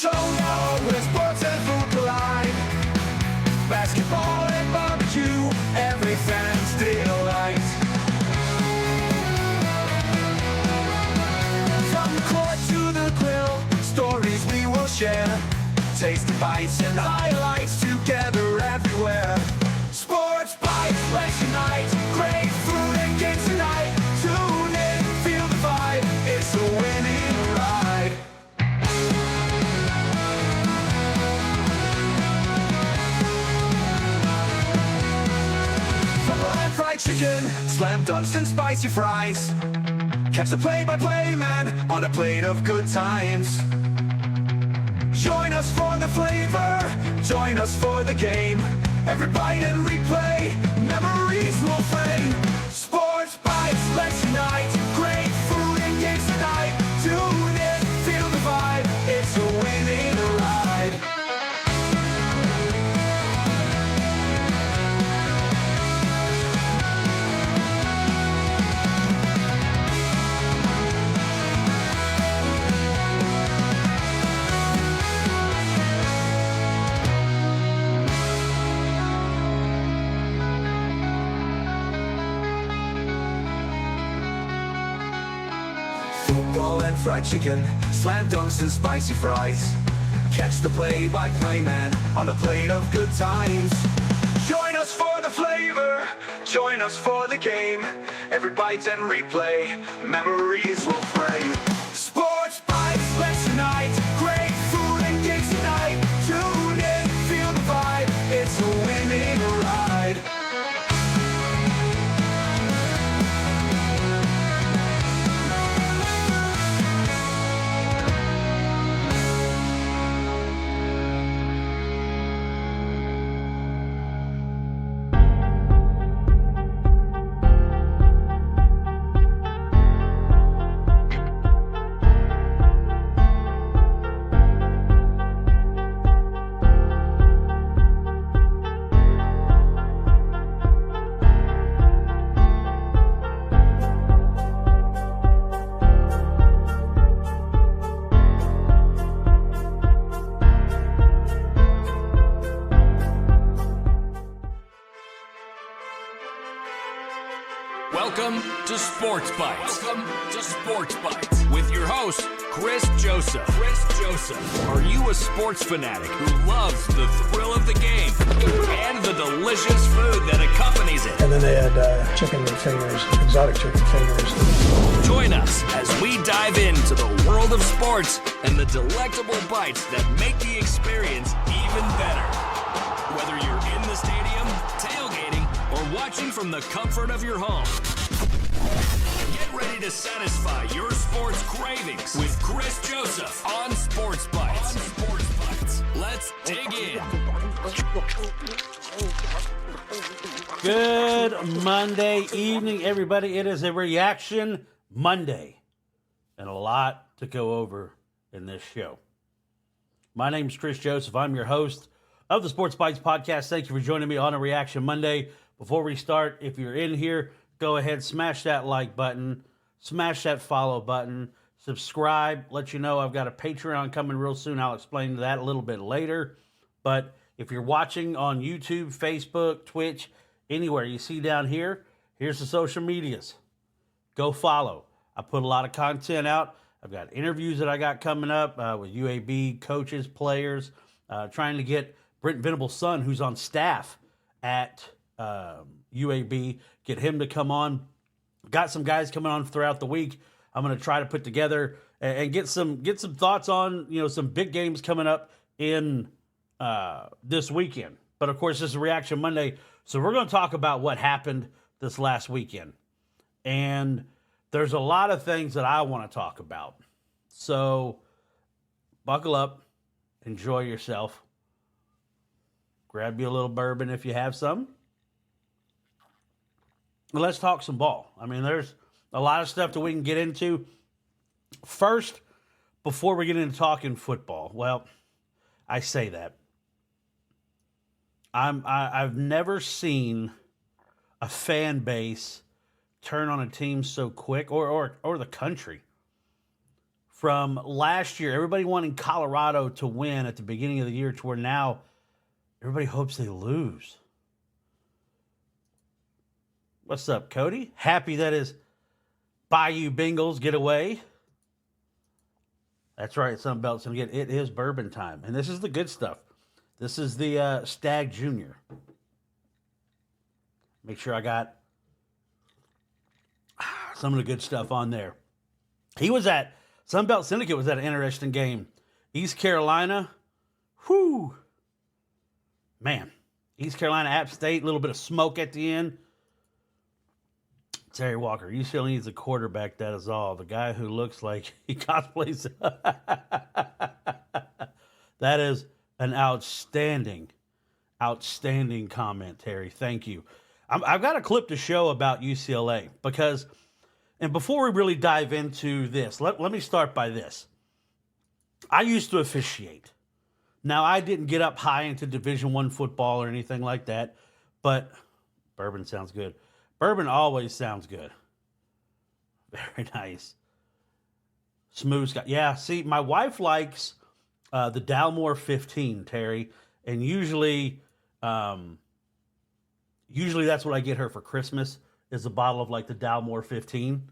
show now where sports and food collide. Basketball and barbecue, every fan's delight. From the court to the grill, stories we will share. Tasty bites and highlights together everywhere. Sports bites, let's unite. Great food and games tonight. Tune in, feel the vibe. It's a winning ride. From lamb fried chicken, slam dunks and spicy fries. Catch the play-by-play man on a plate of good times. Join us for the flavor, join us for the game. Every bite and replay, memories will flame. Sports bites, let's unite. Great food and games tonight. Tune in, feel the vibe. It's a winning ride. Football and fried chicken, slam dunks and spicy fries. Catch the play-by-play man on a plate of good times. Join us for the flavor, join us for the game. Every bite and replay, memories will frame. Sports bites, let's unite. Great food and games tonight. Tune in, feel the vibe. It's a winning ride. Welcome to Sports Bites. Welcome to Sports Bites with your host, Chris Joseph. Are you a sports fanatic who loves the thrill of the game and the delicious food that accompanies it? And then they had chicken fingers, exotic chicken fingers. Join us as we dive into the world of sports and the delectable bites that make the experience even better. Whether you're in the stadium, tailgating, or watching from the comfort of your home, get ready to satisfy your sports cravings with Chris Joseph on Sports Bites. Let's dig in. Good Monday evening, everybody. It is a Reaction Monday, and a lot to go over in this show. My name is Chris Joseph. I'm your host of the Sports Bites podcast. Thank you for joining me on a Reaction Monday. Before we start, if you're in here, go ahead, smash that like button, smash that follow button, subscribe. Let you know I've got a Patreon coming real soon. I'll explain that a little bit later. But if you're watching on YouTube, Facebook, Twitch, anywhere you see down here, here's the social medias. Go follow. I put a lot of content out. I've got interviews that I got coming up with UAB coaches, players, trying to get Brent Venable's son, who's on staff at UAB, get him to come on. Got some guys coming on throughout the week. I'm going to try to put together and get some thoughts on, some big games coming up in this weekend. But of course, this is Reaction Monday, so we're going to talk about what happened this last weekend. And there's a lot of things that I want to talk about. So buckle up, enjoy yourself. Grab you a little bourbon if you have some. Let's talk some ball. I mean, there's a lot of stuff that we can get into. First, before we get into talking football, well, I say that. I've never seen a fan base turn on a team so quick, or the country, from last year. Everybody wanting Colorado to win at the beginning of the year to where now everybody hopes they lose. What's up, Cody? Happy that his Bayou Bengals get away. That's right, Sunbelt's. And again, it is bourbon time. And this is the good stuff. This is the Stag Junior. Make sure I got some of the good stuff on there. Sunbelt Syndicate was at an interesting game. East Carolina, man. East Carolina, App State, a little bit of smoke at the end. Terry Walker, UCLA needs a quarterback, that is all. The guy who looks like he cosplays. That is an outstanding comment, Terry. Thank you. I've got a clip to show about UCLA because, and before we really dive into this, let me start by this. I used to officiate. Now, I didn't get up high into Division I football or anything like that, but bourbon sounds good. Bourbon always sounds good. Very nice. Smooth Scott. Yeah, see, my wife likes the Dalmore 15, Terry, and usually that's what I get her for Christmas is a bottle of like the Dalmore 15.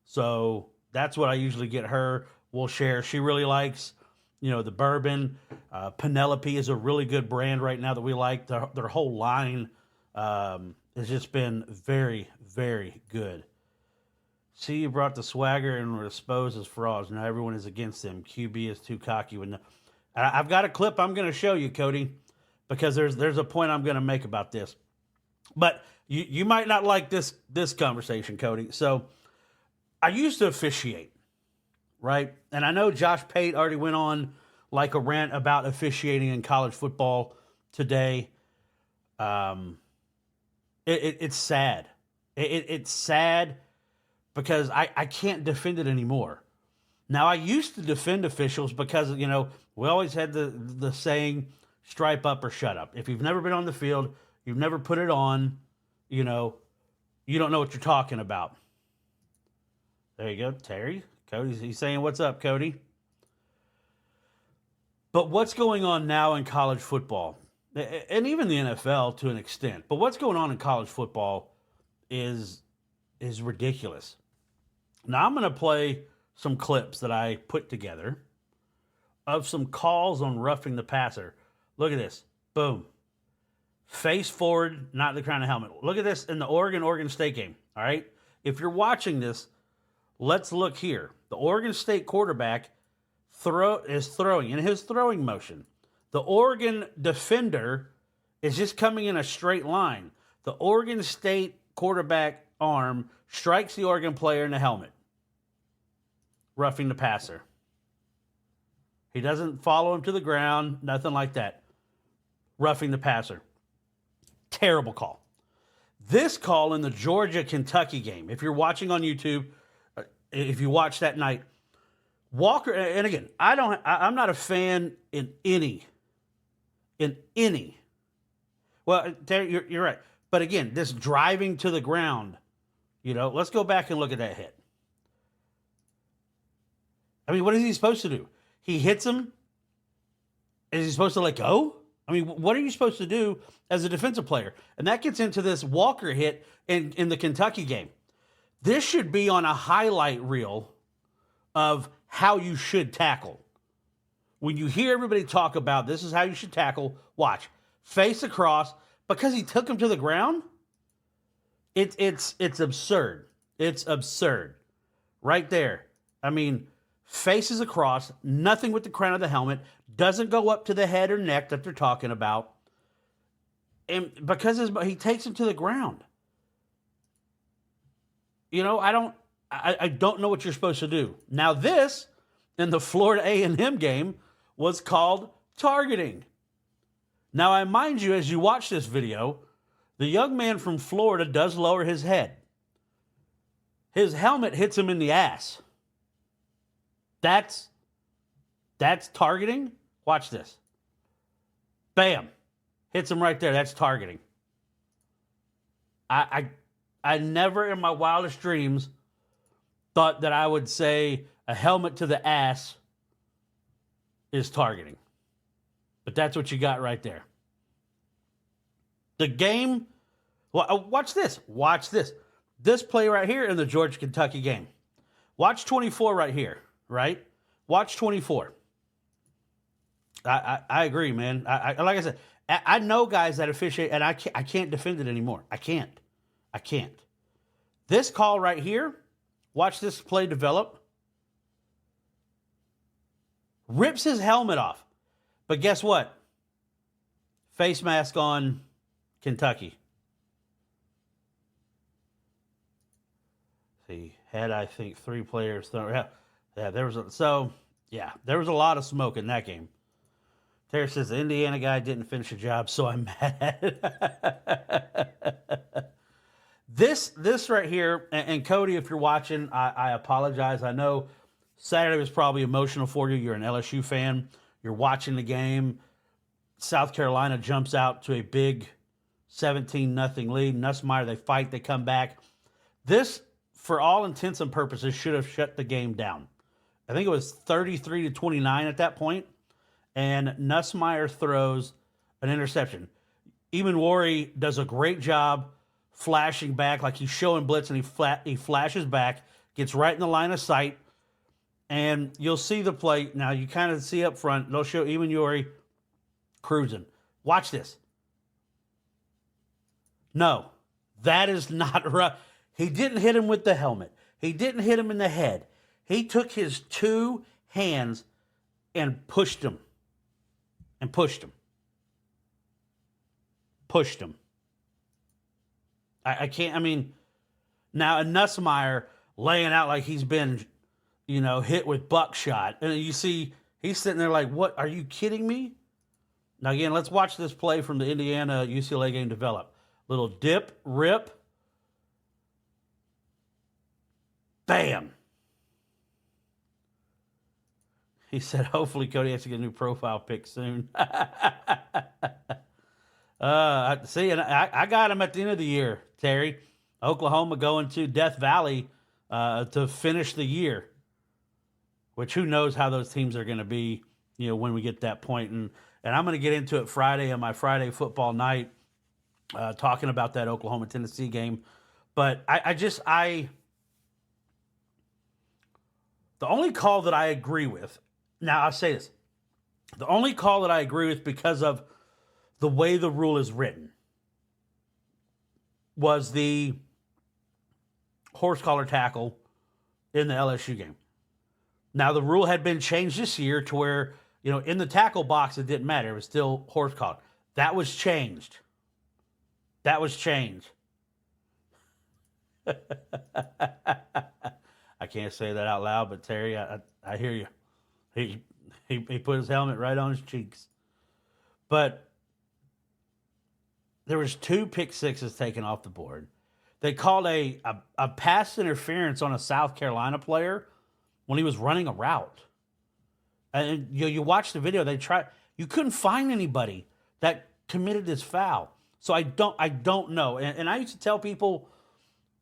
So that's what I usually get her. We'll share. She really likes, the bourbon. Penelope is a really good brand right now that we like. Their whole line has just been very, very good. See, you brought the swagger and were exposed as frauds. Now everyone is against them. QB is too cocky. I've got a clip I'm going to show you, Cody, because there's a point I'm going to make about this. But you might not like this conversation, Cody. So I used to officiate, right? And I know Josh Pate already went on like a rant about officiating in college football today. It's sad. It's sad because I can't defend it anymore. Now, I used to defend officials because, we always had the saying, stripe up or shut up. If you've never been on the field, you've never put it on, you don't know what you're talking about. There you go, Terry. He's saying, what's up, Cody? But what's going on now in college football, and even the NFL to an extent, but what's going on in college football is ridiculous. Now, I'm going to play some clips that I put together of some calls on roughing the passer. Look at this. Boom. Face forward, not the crown of helmet. Look at this in the Oregon State game. All right. If you're watching this, let's look here. The Oregon State quarterback is throwing in his throwing motion. The Oregon defender is just coming in a straight line. The Oregon State quarterback arm strikes the Oregon player in the helmet, roughing the passer. He doesn't follow him to the ground, nothing like that. Roughing the passer. Terrible call. This call in the Georgia-Kentucky game, if you're watching on YouTube, if you watch that night, Walker, and again, I'm not a fan in any. Well, Terry, you're right. But again, this driving to the ground, let's go back and look at that hit. I mean, what is he supposed to do? He hits him. Is he supposed to let go? I mean, what are you supposed to do as a defensive player? And that gets into this Walker hit in the Kentucky game. This should be on a highlight reel of how you should tackle. When you hear everybody talk about this is how you should tackle, watch. Face across, because he took him to the ground, it's absurd. It's absurd. Right there. I mean, faces across, nothing with the crown of the helmet, doesn't go up to the head or neck that they're talking about. And because he takes him to the ground. I don't know what you're supposed to do. Now this, in the Florida A&M game, was called targeting. Now I mind you, as you watch this video, the young man from Florida does lower his head. His helmet hits him in the ass. That's targeting. Watch this. Bam. Hits him right there. That's targeting. I never in my wildest dreams thought that I would say a helmet to the ass is targeting. But that's what you got right there. The game, watch this. Watch this. This play right here in the Georgia-Kentucky game. Watch 24 right here, right? Watch 24. I agree, man. I like I said, I know guys that officiate, and I can't defend it anymore. I can't. This call right here, watch this play develop. Rips his helmet off. But guess what? Face mask on Kentucky. See, had I think 3 players thrown. Yeah, there was there was a lot of smoke in that game. Terry says the Indiana guy didn't finish the job, so I'm mad. This right here, and Cody, if you're watching, I apologize. I know Saturday was probably emotional for you. You're an LSU fan. You're watching the game. South Carolina jumps out to a big 17-0 lead. Nussmeier, they fight, they come back. This, for all intents and purposes, should have shut the game down. I think it was 33-29 at that point, and Nussmeier throws an interception. Eamon Warry does a great job flashing back, like he's showing blitz, and he flashes back, gets right in the line of sight, and you'll see the play. Now, you kind of see up front, they'll show Eamon Warry cruising. Watch this. No, that is not right. He didn't hit him with the helmet. He didn't hit him in the head. He took his 2 hands and pushed him. I can't, I mean, now a Nussmeier laying out like he's been, hit with buckshot. And you see, he's sitting there like, what, are you kidding me? Now, again, let's watch this play from the Indiana-UCLA game develop. Little dip, rip. Bam. He said, hopefully Cody has to get a new profile pic soon. See, and I got him at the end of the year, Terry. Oklahoma going to Death Valley to finish the year, which who knows how those teams are going to be, when we get to that point. And I'm going to get into it Friday on my Friday football night, talking about that Oklahoma-Tennessee game. But the only call that I agree with, now I'll say this, the only call that I agree with because of the way the rule is written was the horse collar tackle in the LSU game. Now, the rule had been changed this year to where, in the tackle box, it didn't matter. It was still horse collar. That was changed. I can't say that out loud, but Terry, I hear you. He put his helmet right on his cheeks. But there was 2 pick sixes taken off the board. They called a pass interference on a South Carolina player when he was running a route. And you watch the video, you couldn't find anybody that committed this foul. So I don't know. And I used to tell people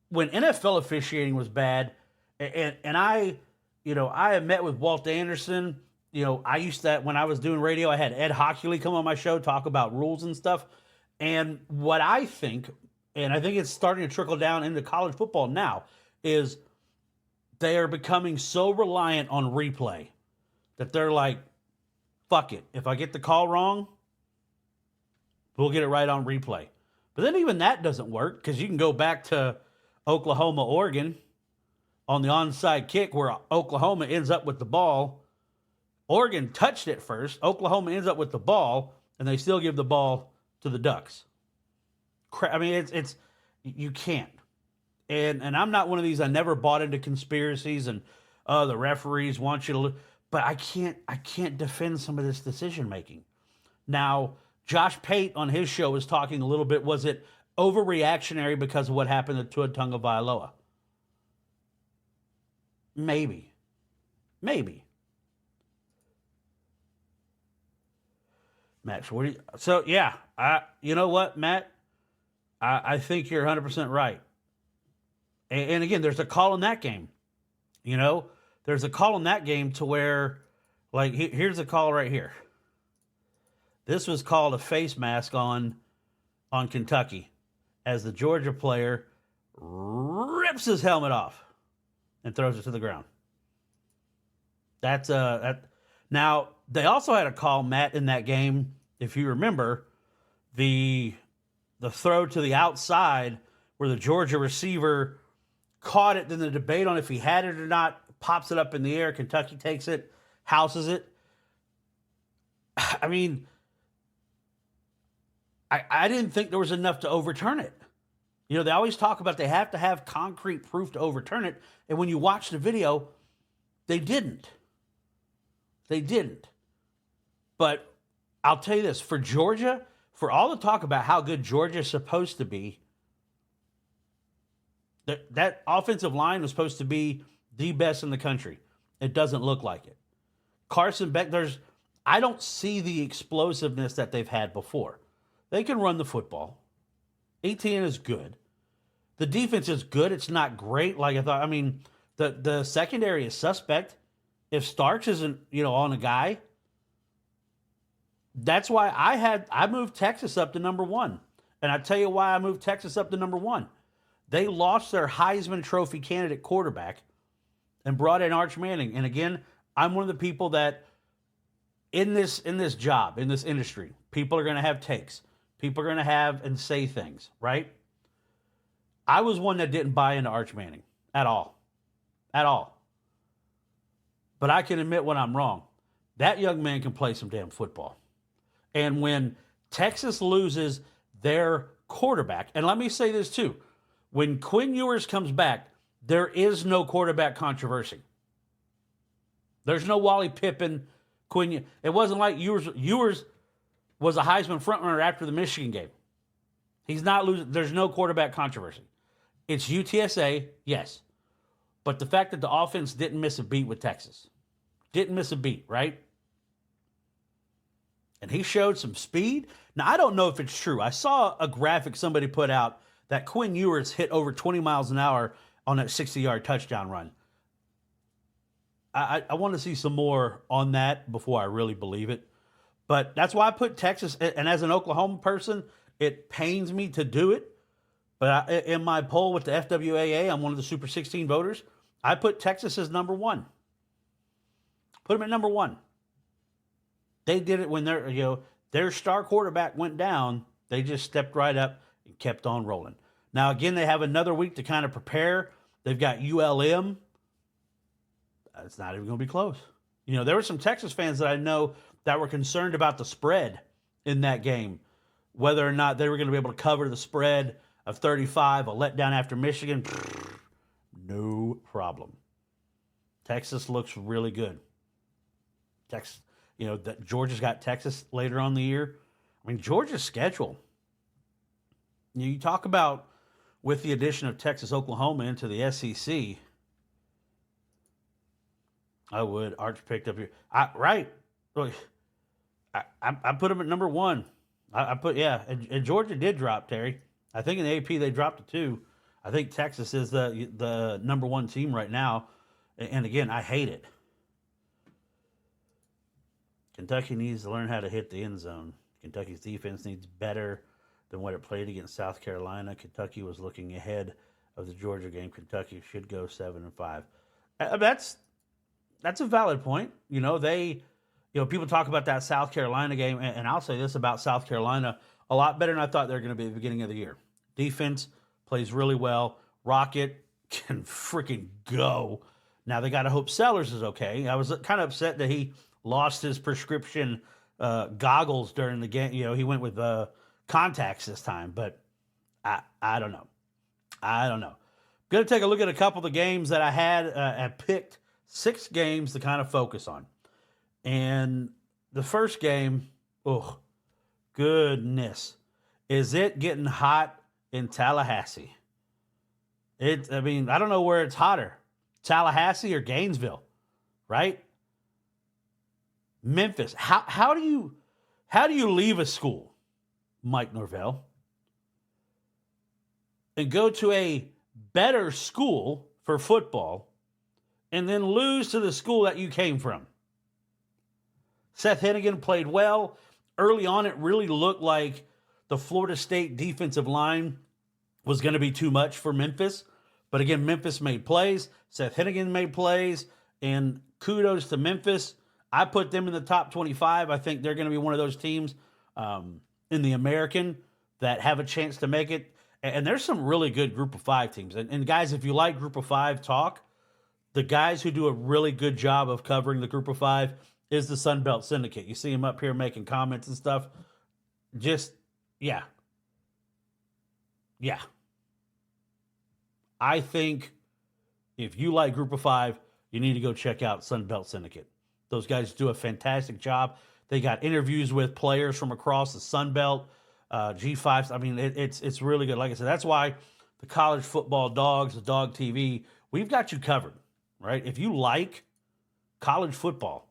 when NFL officiating was bad, and I have met with Walt Anderson. I used to, when I was doing radio, I had Ed Hockley come on my show, talk about rules and stuff. And what I think, and I think it's starting to trickle down into college football now, is they are becoming so reliant on replay that they're like, fuck it. If I get the call wrong, we'll get it right on replay. But then even that doesn't work because you can go back to Oklahoma, Oregon on the onside kick where Oklahoma ends up with the ball. Oregon touched it first. Oklahoma ends up with the ball, and they still give the ball to the Ducks. I mean, it's you can't. And I'm not one of these. I never bought into conspiracies and the referees want you to. But I can't defend some of this decision making. Now, Josh Pate on his show was talking a little bit. Was it overreactionary because of what happened to Tua Tagovailoa? Maybe. Matt, so yeah, you know what, Matt? I think you're 100% right. And again, there's a call in that game. there's a call in that game to where, like, here's a call right here. This was called a face mask on Kentucky as the Georgia player rips his helmet off and throws it to the ground. That's Now they also had a call, Matt, in that game. If you remember, the throw to the outside where the Georgia receiver caught it, then the debate on if he had it or not, pops it up in the air. Kentucky takes it, houses it. I mean, I didn't think there was enough to overturn it. You know, they always talk about they have to have concrete proof to overturn it. And when you watch the video, they didn't. They didn't. But I'll tell you this, for Georgia, for all the talk about how good Georgia's supposed to be, that offensive line was supposed to be the best in the country. It doesn't look like it. Carson Beck, I don't see the explosiveness that they've had before. They can run the football. ATN is good. The defense is good. It's not great like I thought. I mean, the secondary is suspect. If Starks isn't, on a guy, that's why I moved Texas up to number 1. And I tell you why I moved Texas up to number 1. They lost their Heisman Trophy candidate quarterback and brought in Arch Manning. And again, I'm one of the people that in this job, in this industry, people are going to have takes. People are going to have and say things, right? I was one that didn't buy into Arch Manning at all. At all. But I can admit when I'm wrong. That young man can play some damn football. And when Texas loses their quarterback, and let me say this too, when Quinn Ewers comes back, there is no quarterback controversy. There's no Wally Pippen, Quinn. It wasn't like Ewers was a Heisman frontrunner after the Michigan game. He's not losing. There's no quarterback controversy. It's UTSA, yes. But the fact that the offense didn't miss a beat with Texas. Didn't miss a beat, right? And he showed some speed. Now, I don't know if it's true. I saw a graphic somebody put out that Quinn Ewers hit over 20 miles an hour on that 60-yard touchdown run. I want to see some more on that before I really believe it. But that's why I put Texas, and as an Oklahoma person, it pains me to do it. But in my poll with the FWAA, I'm one of the Super 16 voters, I put Texas as number 1. Put them at number 1. They did it when their star quarterback went down. They just stepped right up and kept on rolling. Now, again, they have another week to kind of prepare. They've got ULM. It's not even going to be close. There were some Texas fans that I know that were concerned about the spread in that game, whether or not they were going to be able to cover the spread of 35, a letdown after Michigan. No problem. Texas looks really good. Georgia's got Texas later on in the year. I mean, Georgia's schedule. You talk about with the addition of Texas, Oklahoma into the SEC. I would. Arch picked up here. Right. I put them at number 1. And Georgia did drop, Terry. I think in the AP they dropped to 2. I think Texas is the number 1 team right now. And again, I hate it. Kentucky needs to learn how to hit the end zone. Kentucky's defense needs better than what it played against South Carolina. Kentucky was looking ahead of the Georgia game. Kentucky should go 7-5. That's a valid point. People talk about that South Carolina game, and I'll say this about South Carolina, a lot better than I thought they were going to be at the beginning of the year. Defense plays really well. Rocket can freaking go. Now, they got to hope Sellers is okay. I was kind of upset that he lost his prescription goggles during the game. He went with contacts this time, but I don't know. Going to take a look at a couple of the games that I had. I picked 6 games to kind of focus on. And the first game, goodness, is it getting hot in Tallahassee? I don't know where it's hotter, Tallahassee or Gainesville, right? Memphis. How do you leave a school, Mike Norvell, and go to a better school for football and then lose to the school that you came from. Seth Hennigan played well. Early on, it really looked like the Florida State defensive line was going to be too much for Memphis. But again, Memphis made plays. Seth Hennigan made plays. And kudos to Memphis. I put them in the top 25. I think they're going to be one of those teams in the American that have a chance to make it. And there's some really good Group of Five teams. And guys, if you like Group of Five talk, the guys who do a really good job of covering the Group of Five is the Sun Belt Syndicate. You see them up here making comments and stuff. Just, yeah. Yeah. I think if you like Group of Five, you need to go check out Sun Belt Syndicate. Those guys do a fantastic job. They got interviews with players from across the Sun Belt, G5. I mean, it's really good. Like I said, that's why the college football dogs, the Dog TV, we've got you covered, right? If you like college football,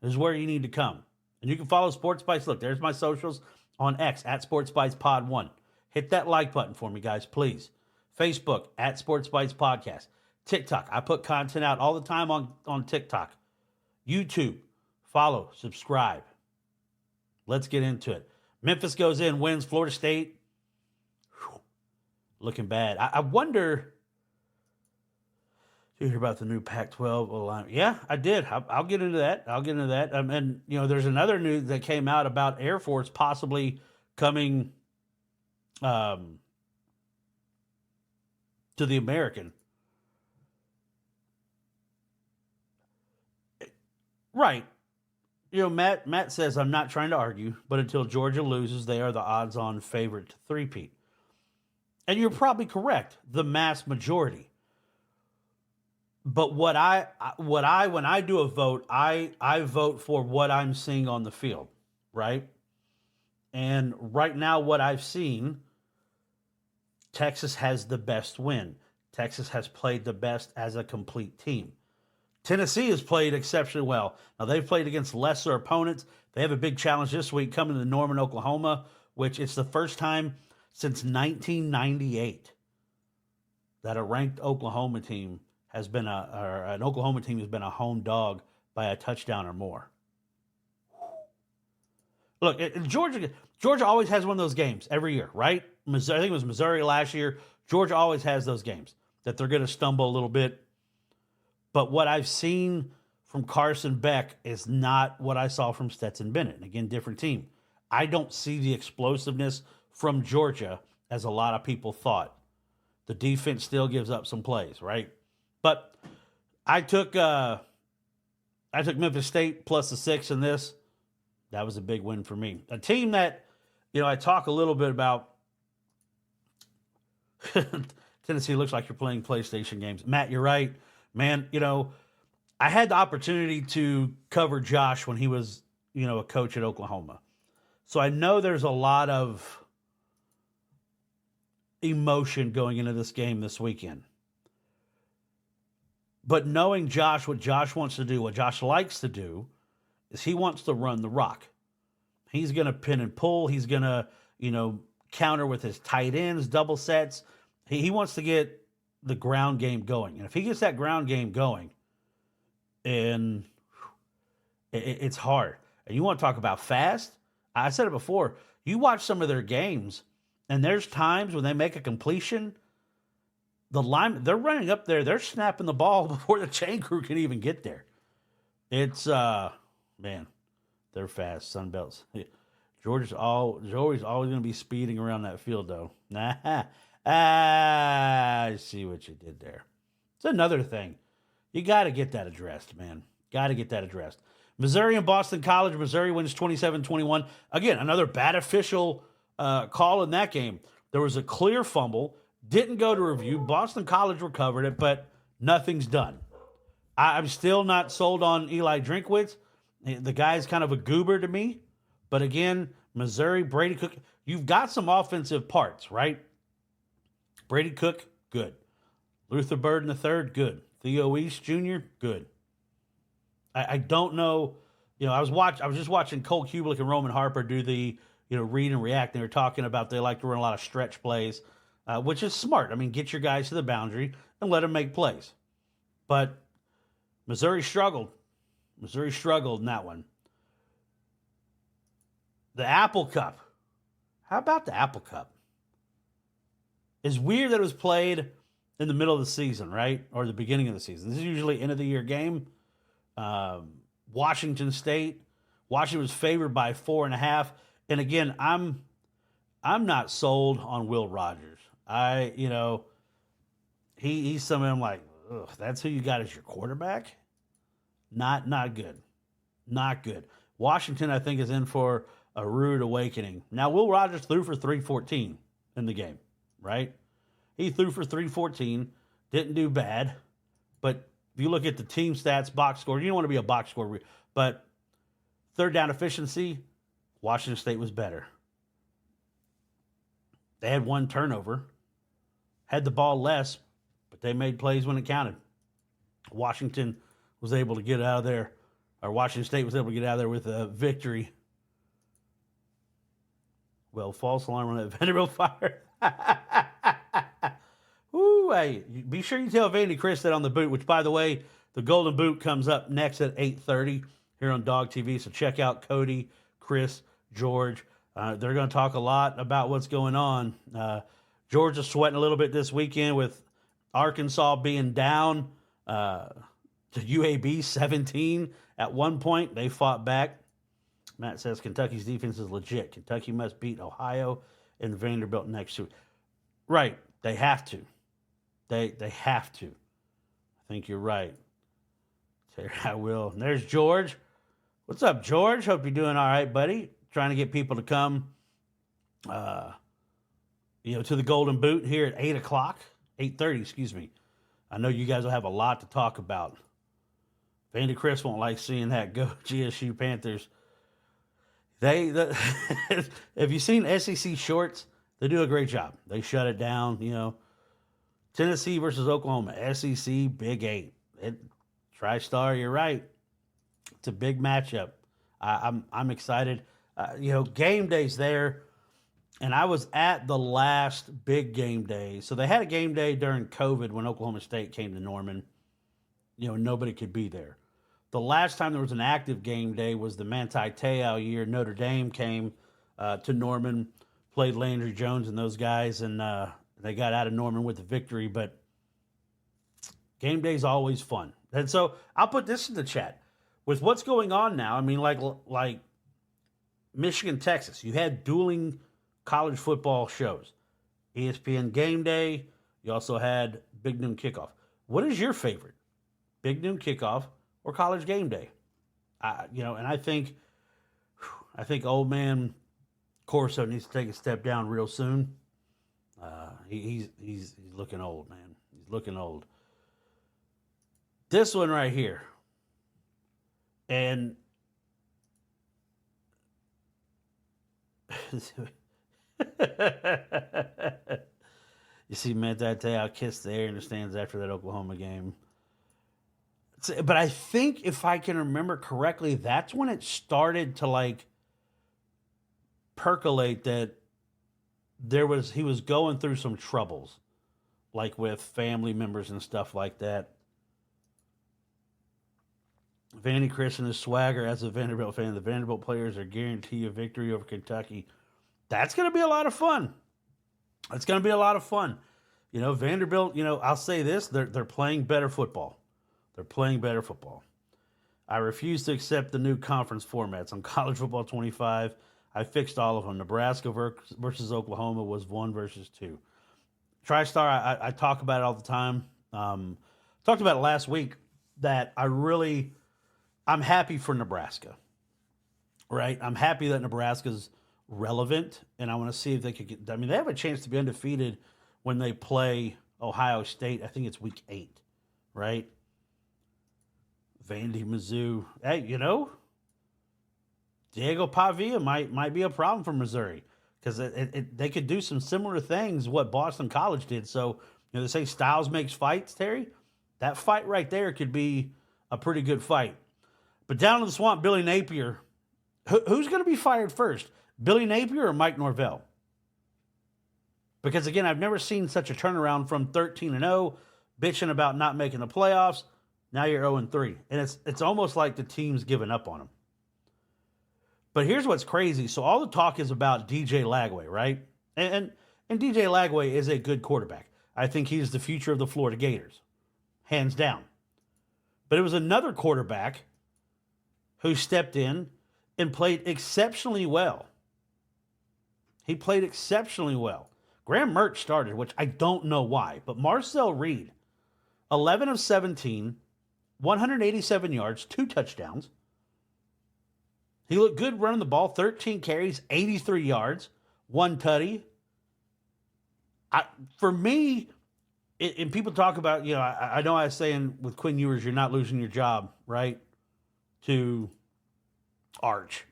this is where you need to come. And you can follow Sports Bites. Look, there's my socials on X, at Sports Bites Pod 1. Hit that like button for me, guys, please. Facebook, at Sports Bites Podcast. TikTok, I put content out all the time on TikTok. YouTube, follow, subscribe. Let's get into it. Memphis goes in, wins. Florida State, whew, looking bad. I wonder, did you hear about the new Pac-12 alignment? Yeah, I did. I'll get into that. And, you know, there's another news that came out about Air Force possibly coming to the American. Right. You know, Matt says, I'm not trying to argue, but until Georgia loses, they are the odds-on favorite to three-peat. And you're probably correct, the mass majority. But when I do a vote, I vote for what I'm seeing on the field, right? And right now, what I've seen, Texas has the best win. Texas has played the best as a complete team. Tennessee has played exceptionally well. Now, they've played against lesser opponents. They have a big challenge this week coming to Norman, Oklahoma, which it's the first time since 1998 that a ranked Oklahoma team has been an Oklahoma team has been a home dog by a touchdown or more. Look, Georgia always has one of those games every year, right? I think it was Missouri last year. Georgia always has those games that they're going to stumble a little bit. But what I've seen from Carson Beck is not what I saw from Stetson Bennett. And again, different team. I don't see the explosiveness from Georgia as a lot of people thought. The defense still gives up some plays, right? But I took Memphis State plus the 6 in this. That was a big win for me. A team that, you know, I talk a little bit about. Tennessee looks like you're playing PlayStation games. Matt, you're right. Man, you know, I had the opportunity to cover Josh when he was, you know, a coach at Oklahoma. So I know there's a lot of emotion going into this game this weekend. But knowing Josh, what Josh wants to do, what Josh likes to do, is he wants to run the rock. He's going to pin and pull. He's going to, you know, counter with his tight ends, double sets. He wants to get the ground game going. And if he gets that ground game going, and it's hard. And you want to talk about fast? I said it before. You watch some of their games, and there's times when they make a completion, the line, they're running up there, they're snapping the ball before the chain crew can even get there. It's man, they're fast. Sun Belts. Georgia's always going to be speeding around that field, though. I see what you did there. It's another thing. You got to get that addressed, man. Got to get that addressed. Missouri and Boston College. Missouri wins 27-21. Again, another bad official call in that game. There was a clear fumble. Didn't go to review. Boston College recovered it, but nothing's done. I'm still not sold on Eli Drinkwitz. The guy's kind of a goober to me. But again, Missouri, Brady Cook, you've got some offensive parts, right? Brady Cook, good. Luther Burden III, good. Theo East Jr., good. I don't know. You know, I was just watching Cole Kubelik and Roman Harper do the, you know, read and react. They were talking about they like to run a lot of stretch plays, which is smart. I mean, get your guys to the boundary and let them make plays. But Missouri struggled. Missouri struggled in that one. The Apple Cup. How about the Apple Cup? It's weird that it was played in the middle of the season, right? Or the beginning of the season. This is usually end of the year game. Washington State. Washington was favored by 4.5. And again, I'm not sold on Will Rogers. He's somebody I'm like, ugh, that's who you got as your quarterback? Not good. Not good. Washington, I think, is in for a rude awakening. Now, Will Rogers threw for 314 in the game, right? He threw for 314, didn't do bad. But if you look at the team stats, box score, you don't want to be a box score, but third down efficiency, Washington State was better. They had one turnover, had the ball less, but they made plays when it counted. Washington was able to get out of there, or Washington State was able to get out of there with a victory. Well, false alarm on that Vanderbilt fire. Ooh, hey, be sure you tell Vandy Chris that on the boot, which, by the way, the Golden Boot comes up next at 8:30 here on Dog TV. So check out Cody, Chris, George. They're going to talk a lot about what's going on. George is sweating a little bit this weekend with Arkansas being down to UAB 17 at one point. They fought back. Matt says Kentucky's defense is legit. Kentucky must beat Ohio and Vanderbilt next week. Right. They have to. They have to. I think you're right. Terry, I will. And there's George. What's up, George? Hope you're doing all right, buddy. Trying to get people to come to the Golden Boot here at 8 o'clock. 8:30, excuse me. I know you guys will have a lot to talk about. Vandy Chris won't like seeing that. Go GSU Panthers. Have you seen SEC shorts? They do a great job. They shut it down, Tennessee versus Oklahoma. SEC, Big 8. TriStar, you're right. It's a big matchup. I'm excited. Game day's there, and I was at the last big game day. So they had a game day during COVID when Oklahoma State came to Norman. Nobody could be there. The last time there was an active game day was the Manti Te'o year. Notre Dame came to Norman, played Landry Jones and those guys, and they got out of Norman with the victory. But game day is always fun. And so I'll put this in the chat. With what's going on now, I mean, like Michigan, Texas, you had dueling college football shows. ESPN Game Day. You also had Big Noon Kickoff. What is your favorite? Big Noon Kickoff or College Game Day? And I think old man Corso needs to take a step down real soon. He's looking old, man. He's looking old. This one right here. And you see Manti Te'o kiss the air in the stands after that Oklahoma game. But I think if I can remember correctly, that's when it started to percolate that he was going through some troubles, like with family members and stuff like that. Vandy Chris and his swagger as a Vanderbilt fan. The Vanderbilt players are guaranteed a victory over Kentucky. That's going to be a lot of fun. It's going to be a lot of fun. Vanderbilt, I'll say this, they're playing better football. They're playing better football. I refuse to accept the new conference formats. On College Football 25, I fixed all of them. Nebraska versus Oklahoma was 1 versus 2. TriStar, I talk about it all the time. Talked about it last week that I'm happy for Nebraska, right? I'm happy that Nebraska's relevant, and I want to see if they could get. I mean, they have a chance to be undefeated when they play Ohio State. I think it's week 8, right? Vandy, Mizzou. Hey, Diego Pavia might be a problem for Missouri because they could do some similar things what Boston College did. So, they say styles makes fights, Terry. That fight right there could be a pretty good fight. But down in the swamp, Billy Napier, who's going to be fired first? Billy Napier or Mike Norvell? Because, again, I've never seen such a turnaround from 13-0, bitching about not making the playoffs. Now you're 0-3. And it's almost like the team's given up on him. But here's what's crazy. So all the talk is about DJ Lagway, right? And DJ Lagway is a good quarterback. I think he's the future of the Florida Gators, hands down. But it was another quarterback who stepped in and played exceptionally well. He played exceptionally well. Graham Mertz started, which I don't know why, but Marcel Reed, 11 of 17, 187 yards, 2 touchdowns. He looked good running the ball, 13 carries, 83 yards, 1 tutty. For me, and people talk about, I know I was saying with Quinn Ewers, you're not losing your job, right, to Arch.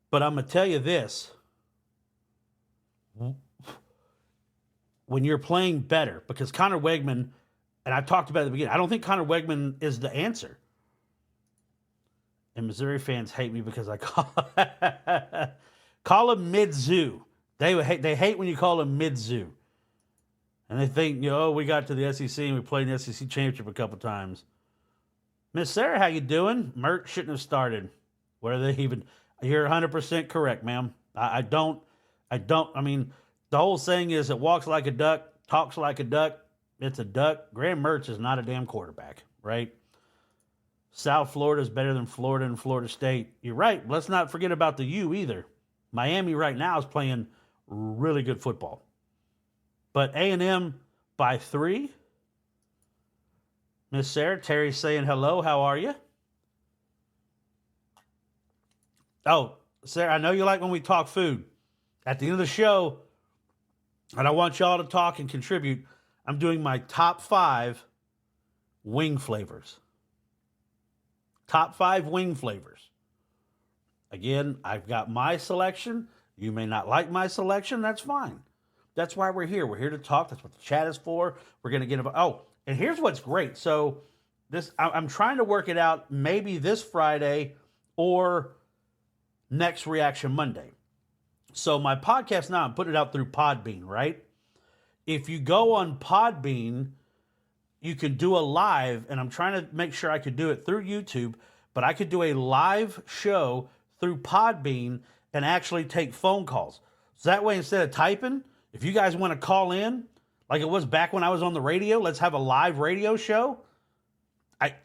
But I'm going to tell you this. When you're playing better, because Connor Wegman, and I talked about it at the beginning, I don't think Connor Wegman is the answer. And Missouri fans hate me because I call him mid-zoo. They hate when you call him mid-zoo. And they think, we got to the SEC and we played in the SEC championship a couple times. Miss Sarah, how you doing? Mert shouldn't have started. What are they even? You're 100% correct, ma'am. I mean, the whole saying is it walks like a duck, talks like a duck. It's a duck. Graham Mertz is not a damn quarterback, right? South Florida is better than Florida and Florida State. You're right. Let's not forget about the U either. Miami right now is playing really good football. But A&M by 3. Miss Sarah, Terry's saying hello. How are you? Oh, Sarah, I know you like when we talk food. At the end of the show, and I want y'all to talk and contribute, I'm doing my top 5 wing flavors. Top 5 wing flavors. Again, I've got my selection. You may not like my selection. That's fine. That's why we're here. We're here to talk. That's what the chat is for. We're going to get... and here's what's great. So I'm trying to work it out maybe this Friday or next Reaction Monday. So my podcast now, I'm putting it out through Podbean, right? If you go on Podbean, you can do a live, and I'm trying to make sure I could do it through YouTube, but I could do a live show through Podbean and actually take phone calls. So that way, instead of typing, if you guys want to call in, like it was back when I was on the radio, let's have a live radio show.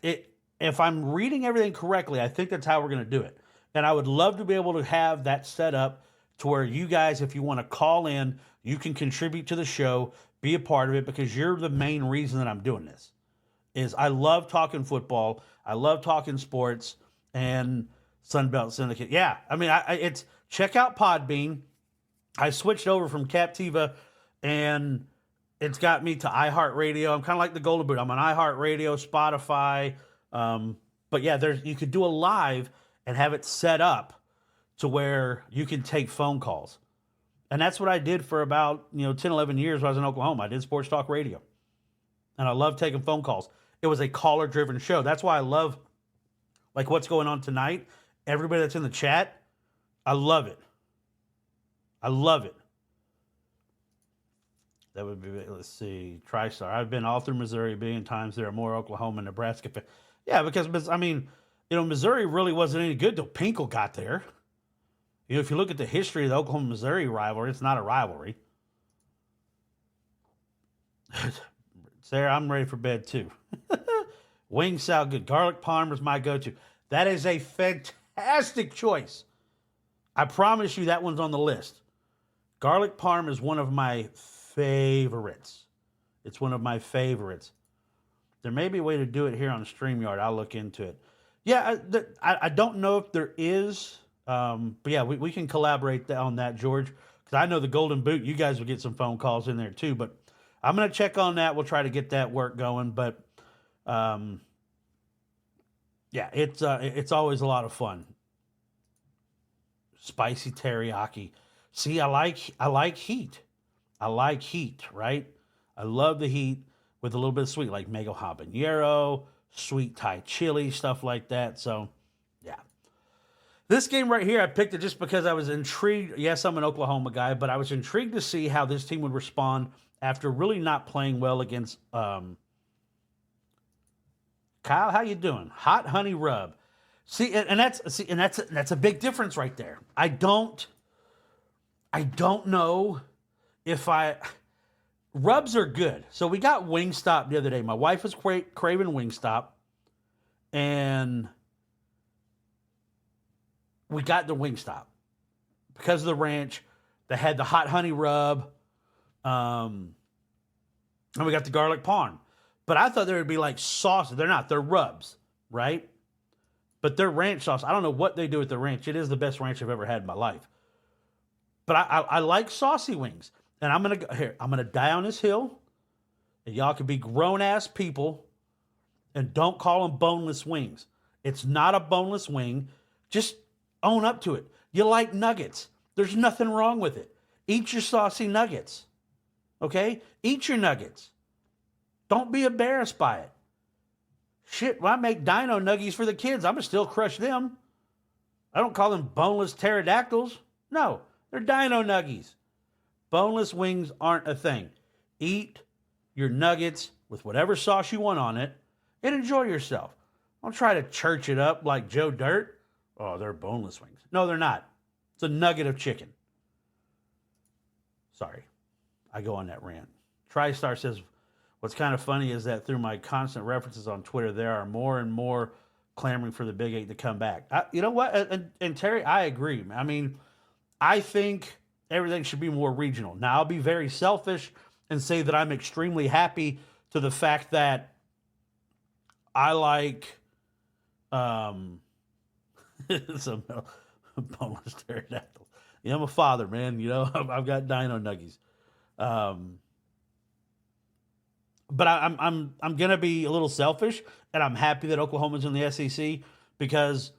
If I'm reading everything correctly, I think that's how we're going to do it. And I would love to be able to have that set up to where you guys, if you want to call in, you can contribute to the show, be a part of it, because you're the main reason that I'm doing this. Is I love talking football, I love talking sports, and Sunbelt Syndicate. Yeah, I mean, it's check out Podbean. I switched over from Captiva, and it's got me to iHeartRadio. I'm kind of like the Golden Boot. I'm on iHeartRadio, Spotify. But yeah, you could do a live and have it set up to where you can take phone calls. And that's what I did for about 10, 11 years when I was in Oklahoma. I did sports talk radio. And I love taking phone calls. It was a caller-driven show. That's why I love like what's going on tonight. Everybody that's in the chat, I love it. I love it. That would be, let's see, TriStar. I've been all through Missouri a billion times. There are more Oklahoma and Nebraska fans. Yeah, because, I mean, Missouri really wasn't any good till Pinkel got there. If you look at the history of the Oklahoma-Missouri rivalry, it's not a rivalry. Sarah, I'm ready for bed too. Wings sound good. Garlic parm is my go-to. That is a fantastic choice. I promise you that one's on the list. Garlic parm is one of my favorites. It's one of my favorites. There may be a way to do it here on StreamYard. I'll look into it. Yeah, I don't know if there is, but yeah, we can collaborate on that, George, because I know the Golden Boot, you guys will get some phone calls in there too, but I'm going to check on that. We'll try to get that work going, but yeah, it's always a lot of fun. Spicy teriyaki. See, I like heat. I like heat, right? I love the heat with a little bit of sweet, like mango habanero, sweet Thai chili, stuff like that. So, yeah. This game right here, I picked it just because I was intrigued. Yes, I'm an Oklahoma guy, but I was intrigued to see how this team would respond after really not playing well against Kyle, how you doing? Hot honey rub. That's a big difference right there. I don't know if rubs are good. So we got Wingstop the other day. My wife was craving Wingstop, and we got the Wingstop because of the ranch. They had the hot honey rub, and we got the garlic parm. But I thought there would be like sauces. They're not. They're rubs, right? But they're ranch sauce. I don't know what they do with the ranch. It is the best ranch I've ever had in my life. But I like saucy wings. And I'm gonna die on this hill. And y'all can be grown-ass people and don't call them boneless wings. It's not a boneless wing. Just own up to it. You like nuggets. There's nothing wrong with it. Eat your saucy nuggets. Okay? Eat your nuggets. Don't be embarrassed by it. Shit, when I make dino nuggies for the kids, I'm going to still crush them. I don't call them boneless pterodactyls. No, they're dino nuggies. Boneless wings aren't a thing. Eat your nuggets with whatever sauce you want on it and enjoy yourself. Don't try to church it up like Joe Dirt. Oh, they're boneless wings. No, they're not. It's a nugget of chicken. Sorry, I go on that rant. TriStar says, what's kind of funny is that through my constant references on Twitter, there are more and more clamoring for the Big Eight to come back. You know what? And Terry, I agree. I mean, I think everything should be more regional. Now, I'll be very selfish and say that I'm extremely happy to the fact that I like some boneless pterodactyls. Yeah, I'm a father, man. You know, I've got dino nuggies. But I'm gonna be a little selfish, and I'm happy that Oklahoma's in the SEC because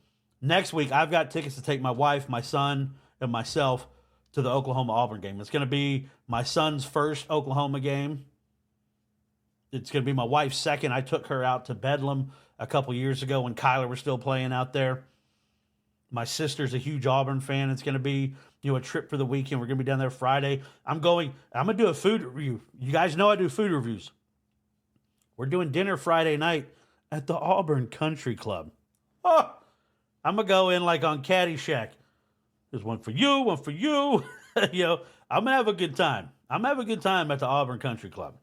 next week I've got tickets to take my wife, my son, and myself to the Oklahoma-Auburn game. It's gonna be my son's first Oklahoma game. It's gonna be my wife's second. I took her out to Bedlam a couple years ago when Kyler was still playing out there. My sister's a huge Auburn fan. It's gonna be, a trip for the weekend. We're gonna be down there Friday. I'm gonna do a food review. You guys know I do food reviews. We're doing dinner Friday night at the Auburn Country Club. Oh, I'm going to go in like on Caddyshack. There's one for you, one for you. I'm going to have a good time. I'm going to have a good time at the Auburn Country Club.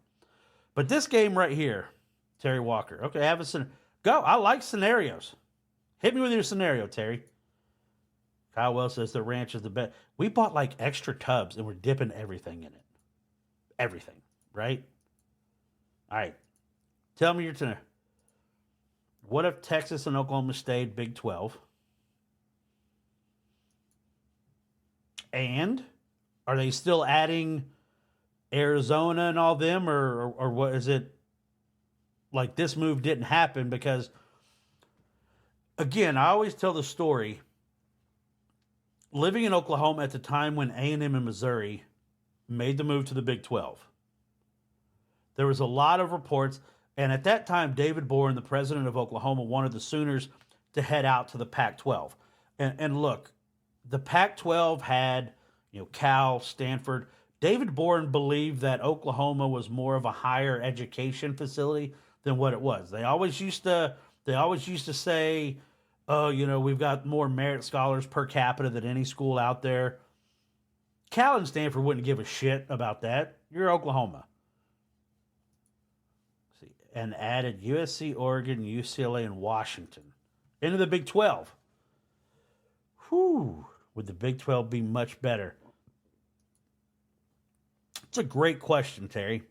But this game right here, Terry Walker. Okay, have a scenario. Go. I like scenarios. Hit me with your scenario, Terry. Kyle Wells says the ranch is the best. We bought like extra tubs and we're dipping everything in it. Everything, right? All right. Tell me your scenario. What if Texas and Oklahoma stayed Big 12? And are they still adding Arizona and all them, or what is it? Like this move didn't happen because, again, I always tell the story. Living in Oklahoma at the time when A&M and Missouri made the move to the Big 12, there was a lot of reports. And at that time, David Boren, the president of Oklahoma, wanted the Sooners to head out to the Pac-12. And look, the Pac-12 had, Cal, Stanford. David Boren believed that Oklahoma was more of a higher education facility than what it was. They always used to say, oh, we've got more merit scholars per capita than any school out there. Cal and Stanford wouldn't give a shit about that. You're Oklahoma. And added USC, Oregon, UCLA, and Washington into the Big 12. Whew. Would the Big 12 be much better? It's a great question, Terry.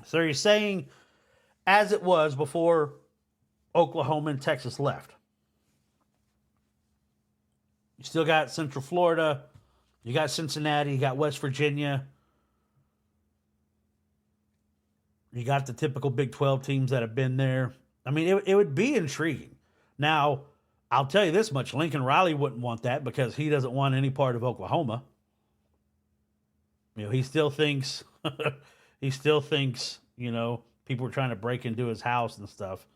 So you're saying as it was before Oklahoma and Texas left. You still got Central Florida. You got Cincinnati. You got West Virginia. You got the typical Big 12 teams that have been there. I mean, it would be intriguing. Now, I'll tell you this much. Lincoln Riley wouldn't want that because he doesn't want any part of Oklahoma. He still thinks, people are trying to break into his house and stuff.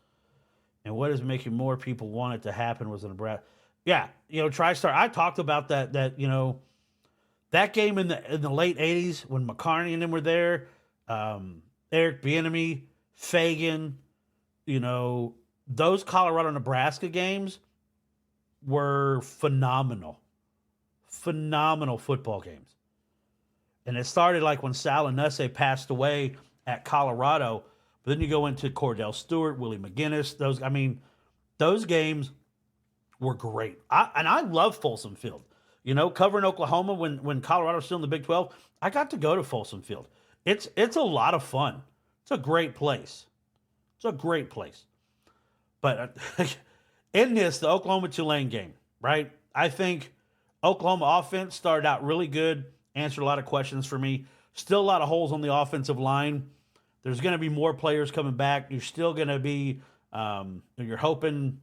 And what is making more people want it to happen was in Nebraska. Yeah, TriStar. I talked about that that game in the late 80s when McCarney and them were there. Eric Bieniemy, Fagan, those Colorado-Nebraska games were phenomenal. Phenomenal football games. And it started like when Sal and Nusse passed away at Colorado, but then you go into Cordell Stewart, Willie McGinnis. Those games were great. I love Folsom Field. You know, covering Oklahoma when Colorado was still in the Big 12, I got to go to Folsom Field. It's a lot of fun. It's a great place. It's a great place. But in this, the Oklahoma-Tulane game, right? I think Oklahoma offense started out really good, answered a lot of questions for me. Still a lot of holes on the offensive line. There's going to be more players coming back. You're still going to be, you're hoping,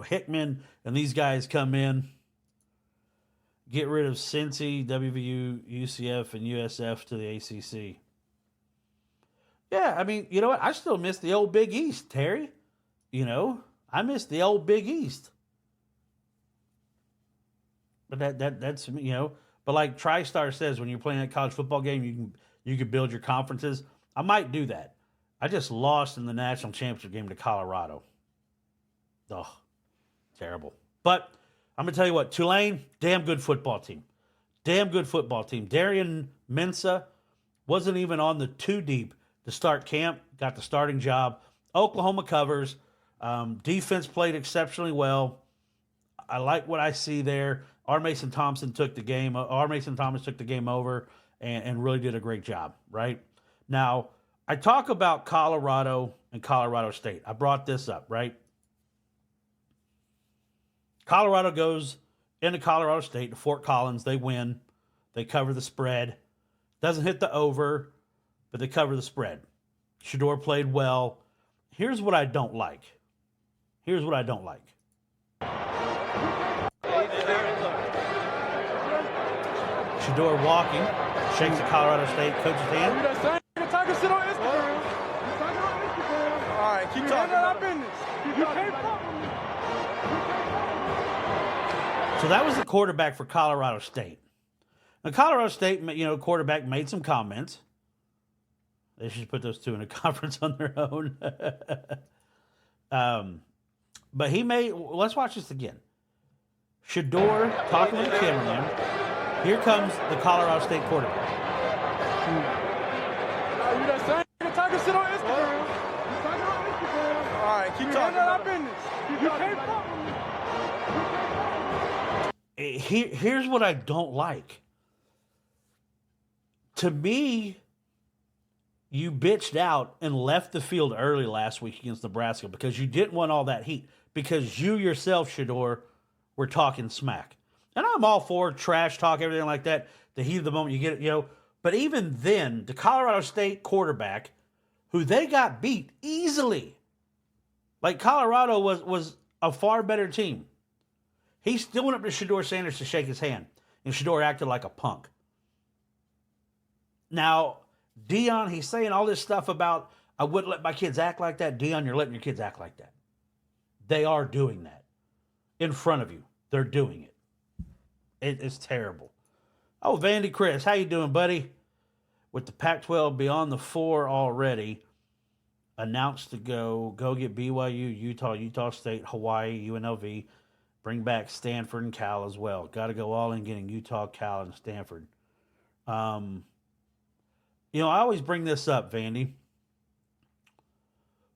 Hickman and these guys come in. Get rid of Cincy, WVU, UCF, and USF to the ACC. Yeah, I mean, you know what? I still miss the old Big East, Terry. I miss the old Big East. But that's But like TriStar says, when you're playing that college football game, you can build your conferences. I might do that. I just lost in the national championship game to Colorado. Oh, terrible. But I'm going to tell you what, Tulane, damn good football team. Damn good football team. Darian Mensah wasn't even on the two deep to start camp, got the starting job. Oklahoma covers. Defense played exceptionally well. I like what I see there. R. Mason Thomas took the game over and really did a great job, right? Now, I talk about Colorado and Colorado State. I brought this up, right? Colorado goes into Colorado State to Fort Collins. They win. They cover the spread. Doesn't hit the over, but they cover the spread. Shedeur played well. Here's what I don't like. Shedeur walking, shakes the Colorado State coach's hand. All right, keep talking about business. You can't fuck with me. So that was the quarterback for Colorado State. Now, Colorado State, quarterback made some comments. They should put those two in a conference on their own. But let's watch this again. Shedeur talking with the cameraman. Here comes the Colorado State quarterback. You that same talking shit on Instagram. All right, keep talking about business. You can't fuck with me. Here's what I don't like. To me, you bitched out and left the field early last week against Nebraska because you didn't want all that heat. Because you yourself, Shedeur, were talking smack. And I'm all for trash talk, everything like that. The heat of the moment, you get it, But even then, the Colorado State quarterback, who they got beat easily, like Colorado was a far better team. He still went up to Shedeur Sanders to shake his hand, and Shedeur acted like a punk. Now, Dion, he's saying all this stuff about, I wouldn't let my kids act like that. Dion, you're letting your kids act like that. They are doing that. In front of you. They're doing it. It's terrible. Oh, Vandy Chris, how you doing, buddy? With the Pac-12 beyond the 4 already, announced to go get BYU, Utah State, Hawaii, UNLV, bring back Stanford and Cal as well. Got to go all in getting Utah, Cal, and Stanford. I always bring this up, Vandy.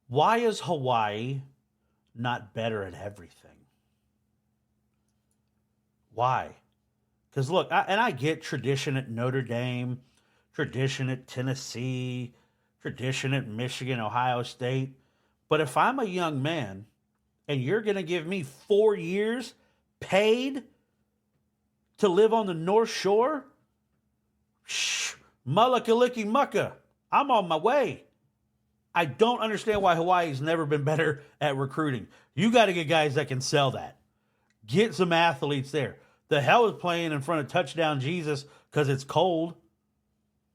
Why is Hawaii not better at everything? Why? Because look, I get tradition at Notre Dame, tradition at Tennessee, tradition at Michigan, Ohio State. But if I'm a young man and you're going to give me 4 years paid to live on the North Shore, Mullakaliki mucka, I'm on my way. I don't understand why Hawaii's never been better at recruiting. You got to get guys that can sell that. Get some athletes there. The hell is playing in front of Touchdown Jesus because it's cold?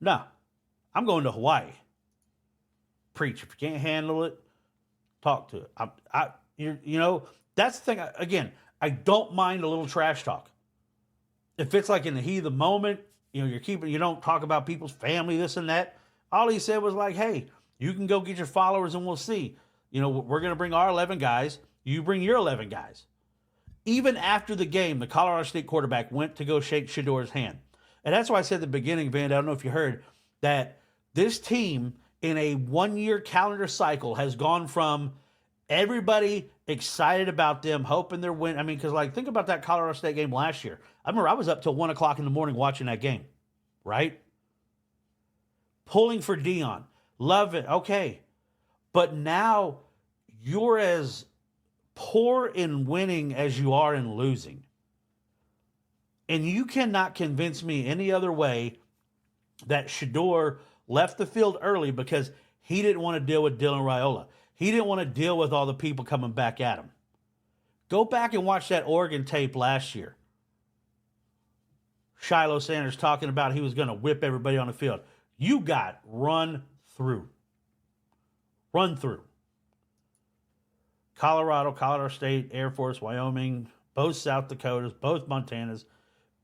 No. I'm going to Hawaii. Preach. If you can't handle it, talk to it. That's the thing. Again, I don't mind a little trash talk. If it's like in the heat of the moment, you don't talk about people's family, this and that. All he said was like, hey, you can go get your followers and we'll see. we're going to bring our 11 guys. You bring your 11 guys. Even after the game, the Colorado State quarterback went to go shake Shador's hand. And that's why I said at the beginning, Van, I don't know if you heard, that this team in a one-year calendar cycle has gone from everybody excited about them, hoping they're win. I mean, because, think about that Colorado State game last year. I remember I was up till 1 o'clock in the morning watching that game, right? Pulling for Dion. Love it. Okay. But now you're as poor in winning as you are in losing. And you cannot convince me any other way that Shador left the field early because he didn't want to deal with Dylan Raiola. He didn't want to deal with all the people coming back at him. Go back and watch that Oregon tape last year. Shiloh Sanders talking about he was going to whip everybody on the field. You got run through. Run through. Colorado State, Air Force, Wyoming, both South Dakotas, both Montanas,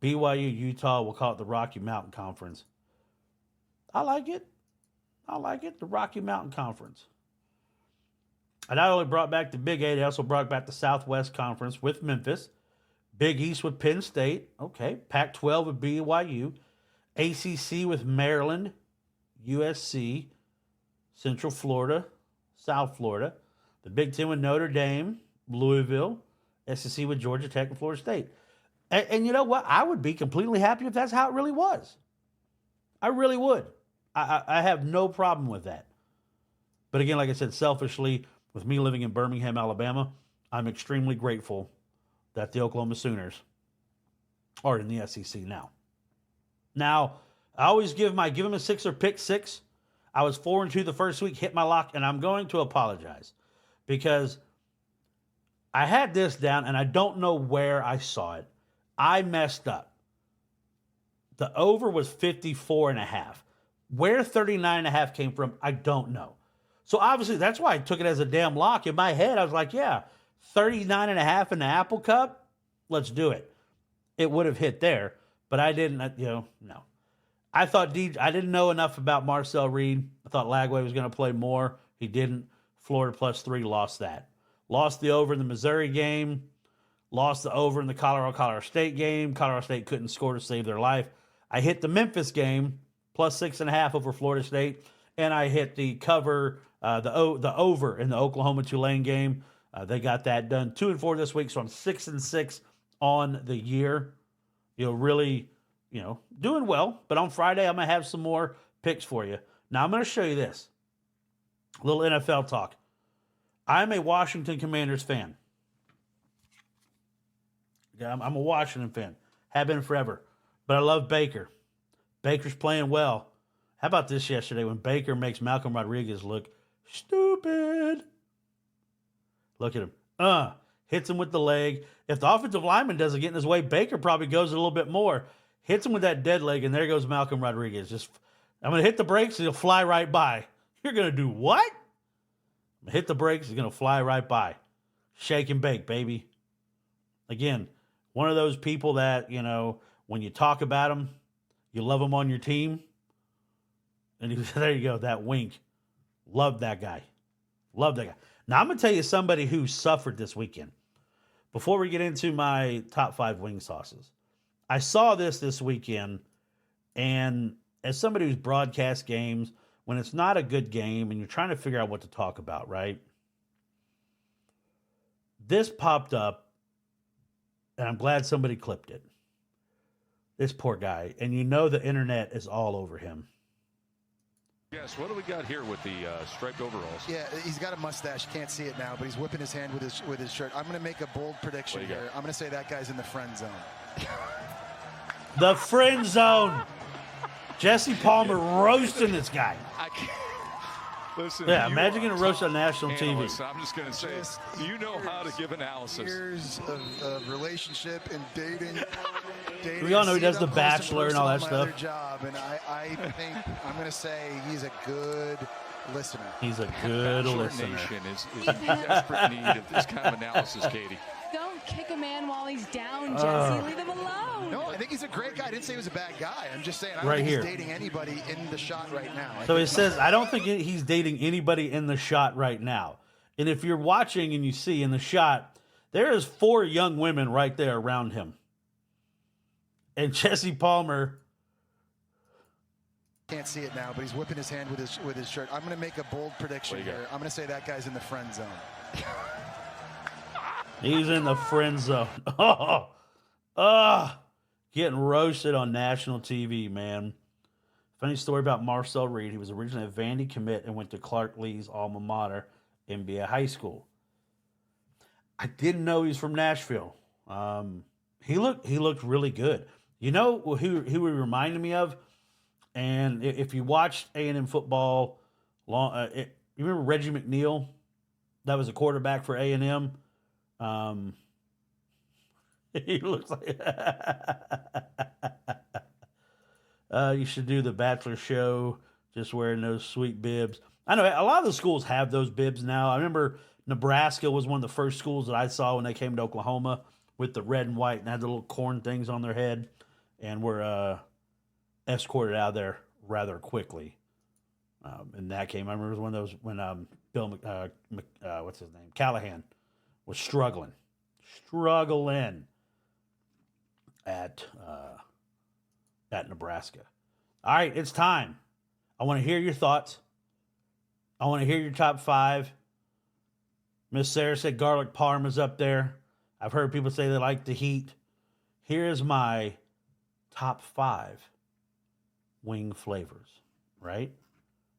BYU, Utah, we'll call it the Rocky Mountain Conference. I like it. The Rocky Mountain Conference. I not only brought back the Big 8, I also brought back the Southwest Conference with Memphis, Big East with Penn State, okay, Pac-12 with BYU, ACC with Maryland, USC, Central Florida, South Florida, the Big Ten with Notre Dame, Louisville, SEC with Georgia Tech and Florida State. And you know what? I would be completely happy if that's how it really was. I really would. I have no problem with that. But again, like I said, selfishly, with me living in Birmingham, Alabama, I'm extremely grateful that the Oklahoma Sooners are in the SEC now. Now, I always give them a 6 or pick 6. I was 4-2 the first week, hit my lock, and I'm going to apologize because I had this down, and I don't know where I saw it. I messed up. The over was 54.5. Where 39.5 came from, I don't know. So obviously, that's why I took it as a damn lock. In my head, I was like, yeah, 39.5 in the Apple Cup, let's do it. It would have hit there, but I didn't, no. I didn't know enough about Marcel Reed. I thought Lagway was going to play more. He didn't. Florida +3 lost that. Lost the over in the Missouri game. Lost the over in the Colorado State game. Colorado State couldn't score to save their life. I hit the Memphis game, +6.5 over Florida State. And I hit the cover, the over in the Oklahoma-Tulane game. They got that done. 2-4 this week, so I'm 6-6 on the year. Really, doing well. But on Friday, I'm going to have some more picks for you. Now, I'm going to show you this. A little NFL talk. I'm a Washington Commanders fan. Yeah, I'm a Washington fan. Have been forever. But I love Baker. Baker's playing well. How about this yesterday when Baker makes Malcolm Rodriguez look stupid? Look at him. Hits him with the leg. If the offensive lineman doesn't get in his way, Baker probably goes a little bit more. Hits him with that dead leg, and there goes Malcolm Rodriguez. I'm going to hit the brakes, and he'll fly right by. You're going to do what? I'm going to hit the brakes, he's going to fly right by. Shake and bake, baby. Again, one of those people that, when you talk about them, you love them on your team. And there you go, that wink. Love that guy. Love that guy. Now, I'm going to tell you somebody who suffered this weekend. Before we get into my top 5 wing sauces, I saw this weekend, and as somebody who's broadcast games, when it's not a good game and you're trying to figure out what to talk about, right? This popped up, and I'm glad somebody clipped it. This poor guy. And the internet is all over him. Yes, what do we got here with the striped overalls? Yeah, he's got a mustache. You can't see it now, but he's whipping his hand with his shirt. I'm going to make a bold prediction here. I'm going to say that guy's in the friend zone. The friend zone. Jesse Palmer roasting this guy. Listen, yeah, imagine getting roasted on national analyst, TV. I'm just going to say, you know how to give analysis. Years of relationship and dating. We all know he does The Bachelor and all that stuff. Job, and I think I'm going to say he's a good listener. He's a good listener. Nation is in desperate need of this kind of analysis, Katie. Don't kick a man while he's down, Jesse. Leave him alone. No, I think he's a great guy. I didn't say he was a bad guy. I'm just saying I don't right think here. he's dating anybody in the shot right now. So it says, I don't think he's dating anybody in the shot right now. And if you're watching and you see in the shot, there is 4 young women right there around him. And Jesse Palmer, Can't see it now, but he's whipping his hand with his shirt. I'm going to make a bold prediction here. I'm going to say that guy's in the friend zone. he's in the friend zone. Getting roasted on national TV, man. Funny story about Marcel Reed. He was originally a Vandy commit and went to Clark Lee's alma mater, MBA High School. I didn't know he was from Nashville. He looked really good. You know who he reminded me of? And if you watched A&M football, you remember Reggie McNeil? That was a quarterback for A&M. He looks like you should do the Bachelor show just wearing those sweet bibs. I know a lot of the schools have those bibs now. I remember Nebraska was one of the first schools that I saw when they came to Oklahoma with the red and white and had the little corn things on their head and were escorted out of there rather quickly. And that came, I remember it was one of those when Bill, what's his name? Callahan was struggling at Nebraska. All right, it's time. I want to hear your thoughts. I want to hear your top 5. Miss Sarah said garlic parm is up there. I've heard people say they like the heat. Here's my top 5 wing flavors, right?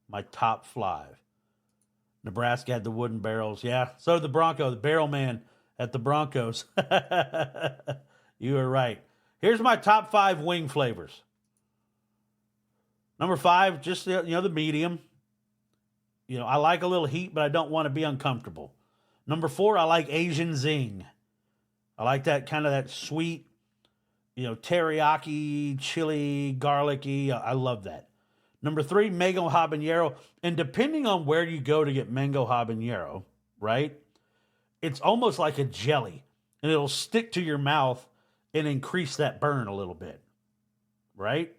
My top 5. Nebraska had the wooden barrels. Yeah, so did the Bronco, the barrel man at the Broncos. You were right. Here's my top 5 wing flavors. Number 5, just the medium. I like a little heat, but I don't want to be uncomfortable. Number 4, I like Asian zing. I like that kind of that sweet, teriyaki, chili, garlicky. I love that. Number 3, mango habanero. And depending on where you go to get mango habanero, right, it's almost like a jelly. And it'll stick to your mouth and increase that burn a little bit, right?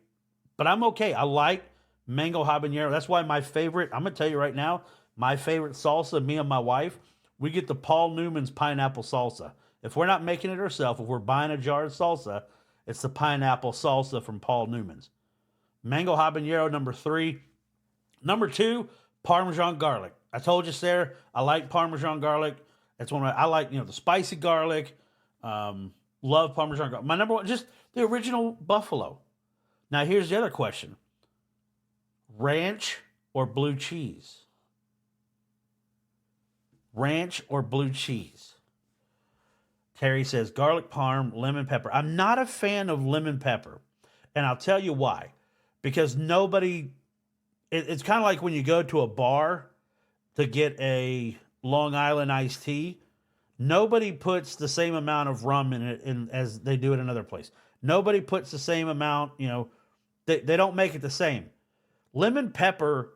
But I'm okay. I like mango habanero. That's why my favorite, I'm going to tell you right now, my favorite salsa, me and my wife, we get the Paul Newman's pineapple salsa. If we're not making it ourselves, if we're buying a jar of salsa, it's the pineapple salsa from Paul Newman's. Mango habanero, number 3. Number 2, Parmesan garlic. I told you, Sarah, I like Parmesan garlic. That's one I like, the spicy garlic. Love Parmesan garlic. My number 1, just the original buffalo. Now, here's the other question. Ranch or blue cheese? Ranch or blue cheese? Terry says garlic parm, lemon pepper. I'm not a fan of lemon pepper, and I'll tell you why. Because it's kind of like when you go to a bar to get a Long Island iced tea, nobody puts the same amount of rum in it as they do at another place. Nobody puts the same amount, they don't make it the same. Lemon pepper,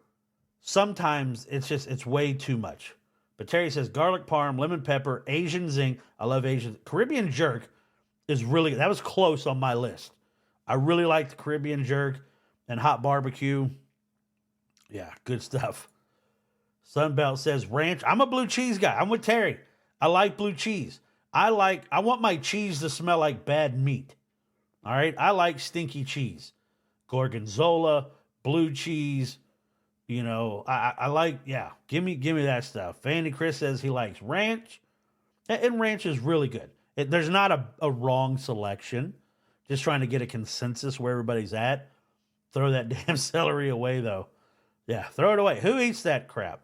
sometimes it's way too much. But Terry says garlic parm, lemon pepper, Asian zing. I love Asian. Caribbean jerk is really, that was close on my list. I really like the Caribbean jerk and hot barbecue. Yeah, good stuff. Sunbelt says ranch. I'm a blue cheese guy. I'm with Terry. I like blue cheese. I want my cheese to smell like bad meat. All right? I like stinky cheese. Gorgonzola, blue cheese. I like, give me that stuff. Fanny Chris says he likes ranch. And ranch is really good. There's not a wrong selection. Just trying to get a consensus where everybody's at. Throw that damn celery away, though. Yeah, throw it away. Who eats that crap?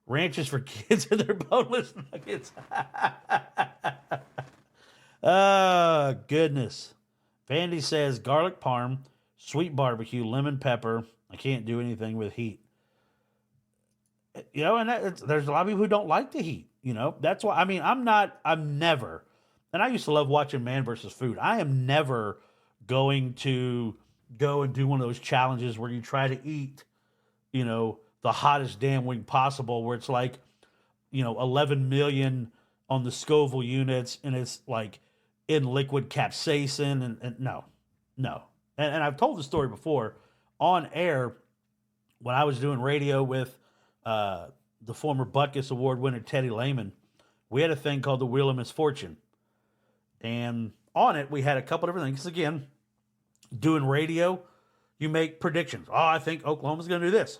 Ranch is for kids and their boneless nuggets. Oh, goodness. Vandy says garlic parm, sweet barbecue, lemon pepper. I can't do anything with heat. And there's a lot of people who don't like the heat. That's why, I'm never, and I used to love watching Man vs. Food. I am never going to go and do one of those challenges where you try to eat, the hottest damn wing possible, where it's like, 11 million on the Scoville units and it's like in liquid capsaicin and no. And I've told the story before on air when I was doing radio with the former Butkus Award winner Teddy Lehman, we had a thing called the Wheel of Misfortune. And on it, we had a couple different things. Again, doing radio, you make predictions. Oh, I think Oklahoma's going to do this.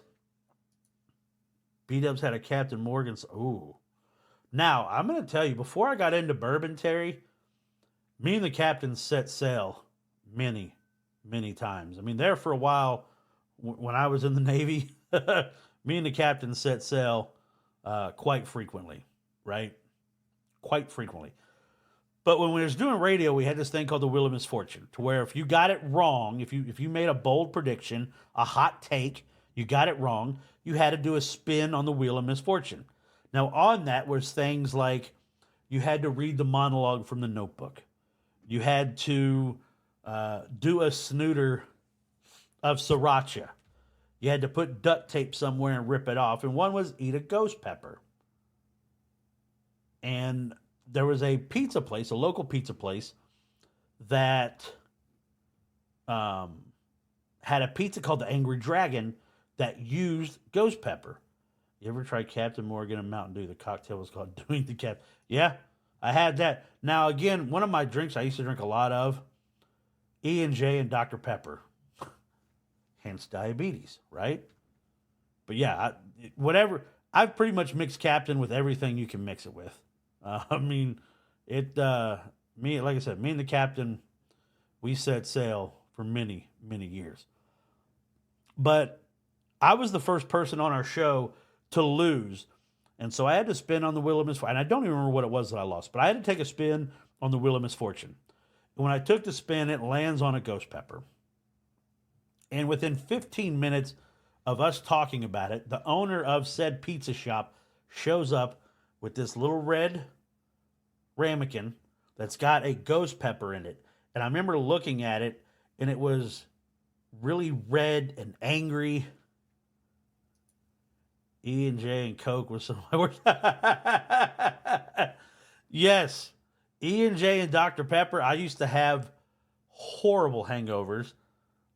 B-Dubs had a Captain Morgan's. Ooh. Now, I'm going to tell you, before I got into bourbon, Terry, me and the captain set sail many, many times. I mean, there for a while, when I was in the Navy, me and the captain set sail quite frequently, right? Quite frequently. But when we was doing radio, we had this thing called the Wheel of Misfortune, to where if you got it wrong, if you made a bold prediction, a hot take, you got it wrong, you had to do a spin on the Wheel of Misfortune. Now, on that was things like you had to read the monologue from the Notebook. You had to do a snooter of sriracha. You had to put duct tape somewhere and rip it off. And one was eat a ghost pepper. And there was a pizza place, a local pizza place, that had a pizza called the Angry Dragon that used ghost pepper. You ever tried Captain Morgan and Mountain Dew? The cocktail was called Doing the Cap. Yeah, I had that. Now, again, one of my drinks I used to drink a lot of, E&J and Dr. Pepper. Hence diabetes, right? But yeah, whatever. I've pretty much mixed Captain with everything you can mix it with. I mean, like I said, me and the captain, we set sail for many, many years. But I was the first person on our show to lose. And so I had to spin on the Wheel of Misfortune. And I don't even remember what it was that I lost, but I had to take a spin on the Wheel of Misfortune. And when I took the spin, it lands on a ghost pepper. And within 15 minutes of us talking about it, the owner of said pizza shop shows up with this little red ramekin that's got a ghost pepper in it. And I remember looking at it, and it was really red and angry. E&J and Coke was some of my worst. Yes, E&J and Dr. Pepper. I used to have horrible hangovers.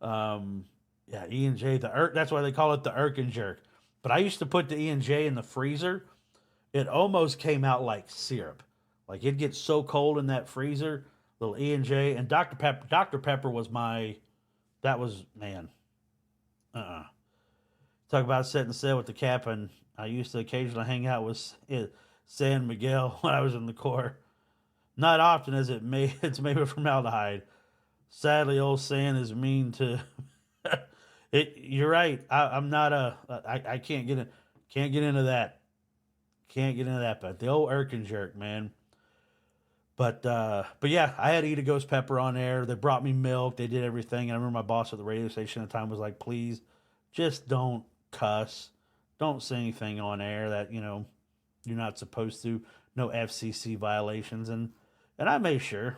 Yeah, E&J, that's why they call it the Irk and Jerk. But I used to put the E&J in the freezer. It almost came out like syrup. Like, it'd get so cold in that freezer. Little E&J. And Dr. Pepper. Dr. Pepper was man. Talk about setting sail with the cap, and I used to occasionally hang out with San Miguel when I was in the Corps. Not often, as it's made with formaldehyde. Sadly, old San is mean to... You're right. I'm not I can't get into that. Can't get into that. But the old Irk and Jerk, man. But yeah, I had to eat a ghost pepper on there. They brought me milk. They did everything. And I remember my boss at the radio station at the time was like, please, just don't cuss. Don't say anything on air that, you're not supposed to. No FCC violations. And I made sure.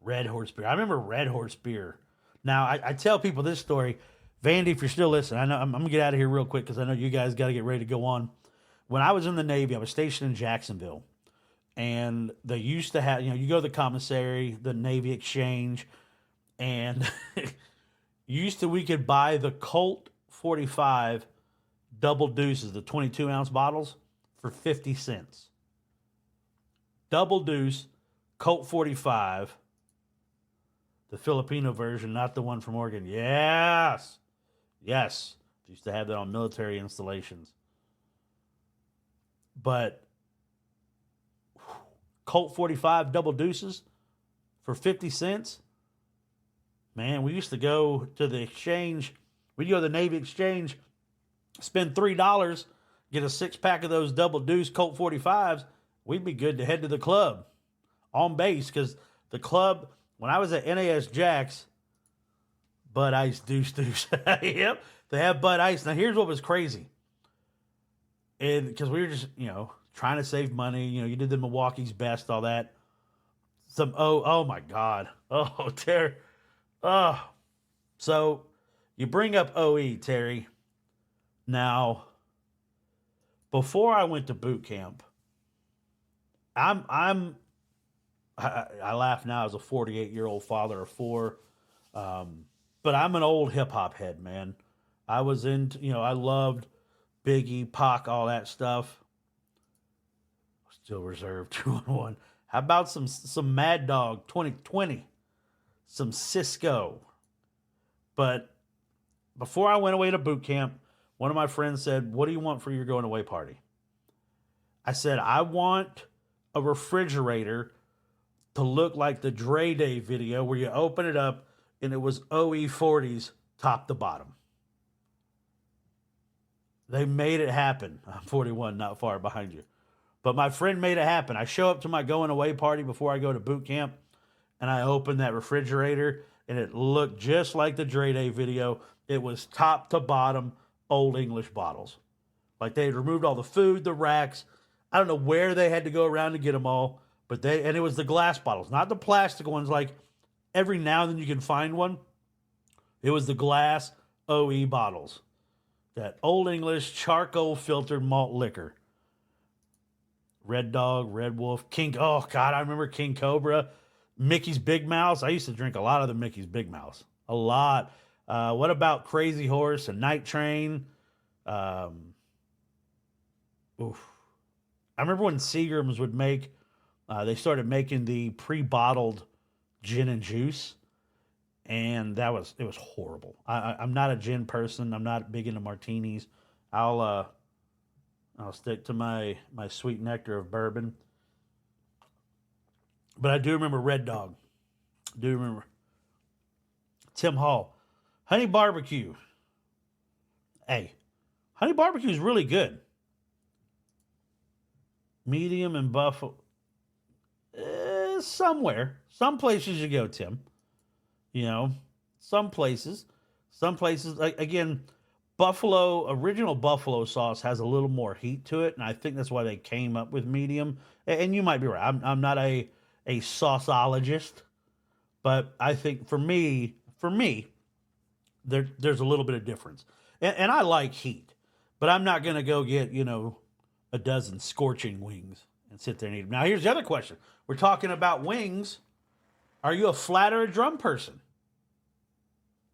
Red Horse beer. I remember Red Horse beer. Now, I tell people this story. Vandy, if you're still listening, I know I'm going to get out of here real quick because I know you guys got to get ready to go on. When I was in the Navy, I was stationed in Jacksonville. And they used to have, you go to the commissary, the Navy Exchange, and we could buy the Colt 45 double deuces, the 22-ounce bottles, for 50 cents. Double deuce, Colt 45, the Filipino version, not the one from Oregon. Yes. Yes. They used to have that on military installations. But Colt 45 double deuces for 50 cents. Man, we used to go to the exchange. We'd go to the Navy Exchange, spend $3, get a 6-pack of those double deuce Colt 45s. We'd be good to head to the club on base because the club, when I was at NAS Jacks, Bud Ice Deuce. Yep, they have Bud Ice. Now, here's what was crazy. And because we were just, trying to save money. You did the Milwaukee's Best, all that. Oh my God. Oh, Terry. Oh. So you bring up OE, Terry. Now, before I went to boot camp, I laugh now as a 48-year-old father of 4. But I'm an old hip hop head, man. I was into, I loved Biggie, Pac, all that stuff. Still reserved 2-1. How about some Mad Dog 2020? Some Cisco. But before I went away to boot camp, one of my friends said, "What do you want for your going away party?" I said, "I want a refrigerator to look like the Dre Day video where you open it up and it was OE40s top to bottom." They made it happen. I'm 41, not far behind you. But my friend made it happen. I show up to my going away party before I go to boot camp, and I open that refrigerator, and it looked just like the Dre Day video. It was top to bottom Old English bottles. Like they had removed all the food, the racks. I don't know where they had to go around to get them all, but and it was the glass bottles, not the plastic ones. Like every now and then you can find one. It was the glass OE bottles. That Old English charcoal filtered malt liquor. Red Dog, Red Wolf, King. Oh, God, I remember King Cobra. Mickey's Big Mouths. I used to drink a lot of the Mickey's Big Mouths. A lot. What about Crazy Horse and Night Train? I remember when Seagram's would make, they started making the pre-bottled gin and juice. And it was horrible. I'm not a gin person. I'm not big into martinis. I'll stick to my sweet nectar of bourbon. But I do remember Red Dog. I do remember Tim Hall. Honey Barbecue. Hey, Honey Barbecue is really good. Medium and Buffalo. Somewhere. Some places you go, Tim. You know, some places, like, again, original Buffalo sauce has a little more heat to it, and I think that's why they came up with medium. And you might be right. I'm not a sauceologist, but I think for me, there's a little bit of difference. And I like heat, but I'm not going to go get, a dozen scorching wings and sit there and eat them. Now, here's the other question. We're talking about wings. Are you a flat or a drum person?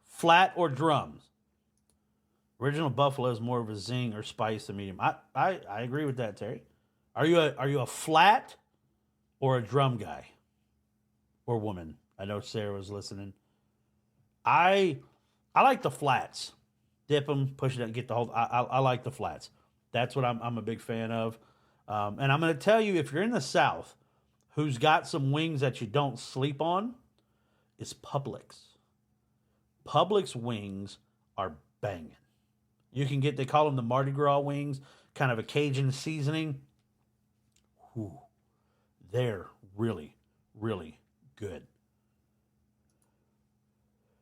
Flat or drums? Original Buffalo is more of a zing or spice than medium. I agree with that, Terry. Are you a flat or a drum guy or woman? I know Sarah was listening. I like the flats. Dip them, push it out, get the whole. I like the flats. That's what I'm a big fan of. And I'm going to tell you, if you're in the South, who's got some wings that you don't sleep on, is Publix. Publix wings are banging. You can they call them the Mardi Gras wings, kind of a Cajun seasoning. Ooh, they're really, really good.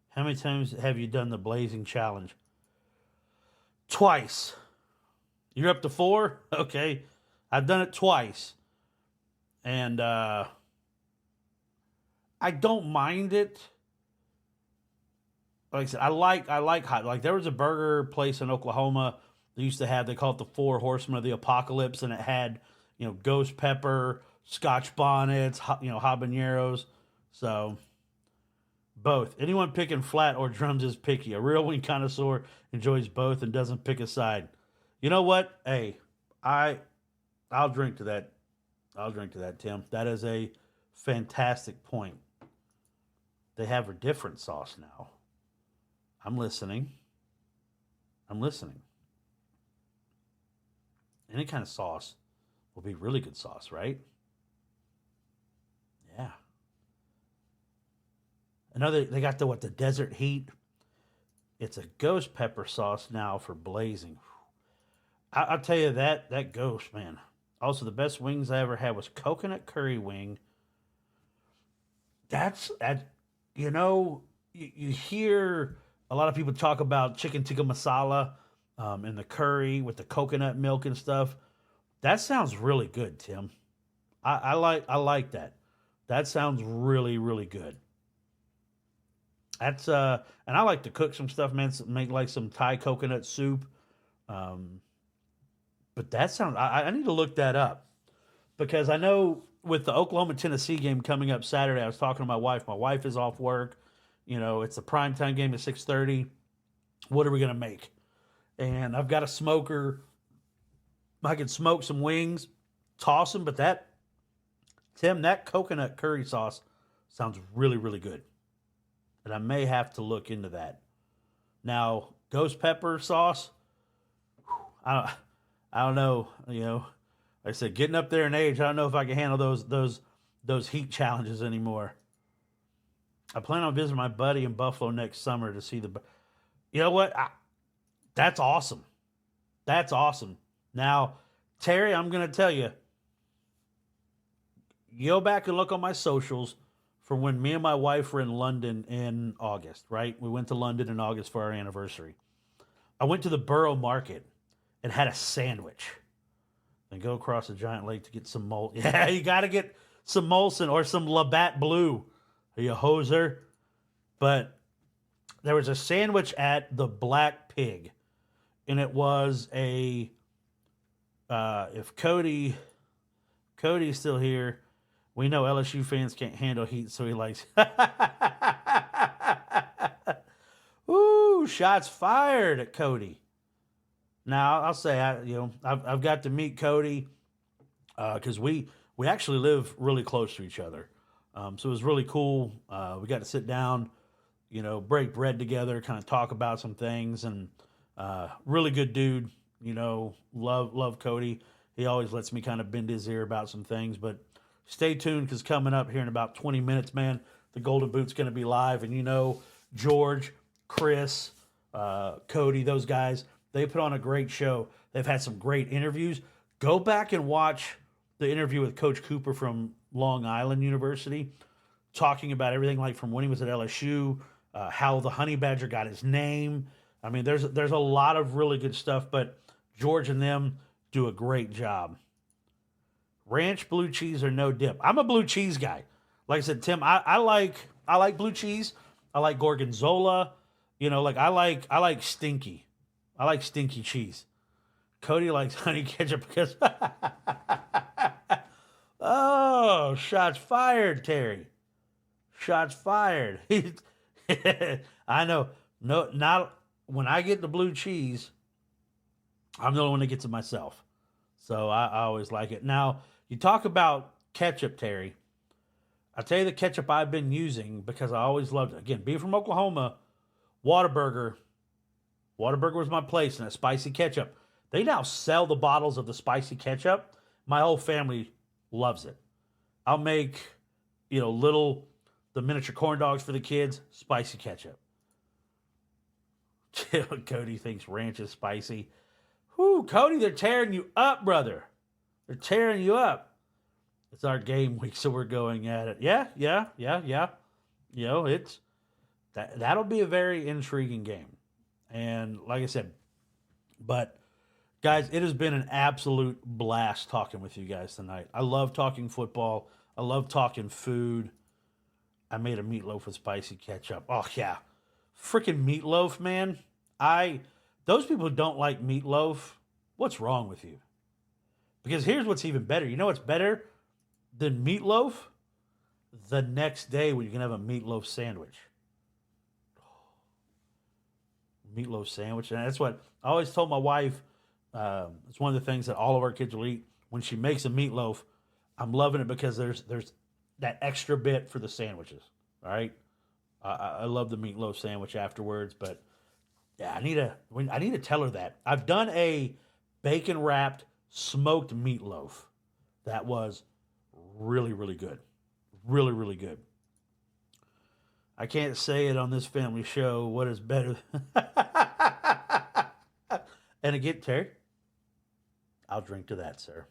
How many times have you done the Blazing Challenge? Twice. You're up to 4? Okay. I've done it twice. And I don't mind it. Like I said, I like hot. Like there was a burger place in Oklahoma they used to have, they call it the 4 Horsemen of the Apocalypse, and it had, ghost pepper, Scotch bonnets, habaneros. So both. Anyone picking flat or drums is picky. A real wing connoisseur enjoys both and doesn't pick a side. You know what? Hey, I'll drink to that. I'll drink to that, Tim. That is a fantastic point. They have a different sauce now. I'm listening. Any kind of sauce will be really good sauce, right? Yeah. They got the desert heat. It's a ghost pepper sauce now for blazing. I'll tell you that ghost, man. Also, the best wings I ever had was coconut curry wing. You hear a lot of people talk about chicken tikka masala and the curry with the coconut milk and stuff. That sounds really good, Tim. I like that. That sounds really, really good. That's and I like to cook some stuff, man. Make like some Thai coconut soup. But that sounds. I need to look that up because I know with the Oklahoma-Tennessee game coming up Saturday, I was talking to my wife. My wife is off work. It's a primetime game at 6:30. What are we gonna make? And I've got a smoker I could smoke some wings, toss them, but that coconut curry sauce sounds really, really good. And I may have to look into that. Now, ghost pepper sauce, I don't know. You know, like I said, getting up there in age, I don't know if I can handle those heat challenges anymore. I plan on visiting my buddy in Buffalo next summer to see the. You know what? That's awesome. That's awesome. Now, Terry, I'm going to tell you. Go back and look on my socials for when me and my wife were in London in August, right? We went to London in August for our anniversary. I went to the Borough Market and had a sandwich. Then go across the giant lake to get some Molson. Yeah, you got to get some Molson or some Labatt Blue. Are you a hoser? But there was a sandwich at the Black Pig. And it was a, if Cody's still here, we know LSU fans can't handle heat, so he likes. Ooh, shots fired at Cody. Now I'll say I've got to meet Cody because we actually live really close to each other, so it was really cool. We got to sit down, break bread together, kind of talk about some things, and really good dude. Love Cody. He always lets me kind of bend his ear about some things, but. Stay tuned because coming up here in about 20 minutes, man, the Golden Boot's going to be live. And George, Chris, Cody, those guys, they put on a great show. They've had some great interviews. Go back and watch the interview with Coach Cooper from Long Island University, talking about everything like from when he was at LSU, how the Honey Badger got his name. I mean, there's a lot of really good stuff, but George and them do a great job. Ranch, blue cheese, or no dip. I'm a blue cheese guy. Like I said, Tim, I like blue cheese. I like gorgonzola. I like stinky. I like stinky cheese. Cody likes honey ketchup because oh, shots fired, Terry. Shots fired. I know. No, not when I get the blue cheese, I'm the only one that gets it myself. So I always like it. Now, you talk about ketchup, Terry. I'll tell you the ketchup I've been using because I always loved it. Again, being from Oklahoma, Whataburger was my place, and that spicy ketchup. They now sell the bottles of the spicy ketchup. My whole family loves it. I'll make, the miniature corn dogs for the kids, spicy ketchup. Cody thinks ranch is spicy. Whew, Cody, they're tearing you up, brother. They're tearing you up. It's our game week, so we're going at it. Yeah. It's that'll be a very intriguing game. And like I said, but guys, it has been an absolute blast talking with you guys tonight. I love talking football. I love talking food. I made a meatloaf with spicy ketchup. Oh yeah. Freaking meatloaf, man. Those people who don't like meatloaf, what's wrong with you? Because here's what's even better. You know what's better than meatloaf? The next day when you can have a meatloaf sandwich. Meatloaf sandwich. And that's what I always told my wife. It's one of the things that all of our kids will eat. When she makes a meatloaf, I'm loving it because there's that extra bit for the sandwiches. All right? I love the meatloaf sandwich afterwards, but yeah, I need to tell her that. I've done a bacon wrapped smoked meatloaf that was really, really good. Really, really good. I can't say it on this family show. What is better? And again, Terry, I'll drink to that, sir.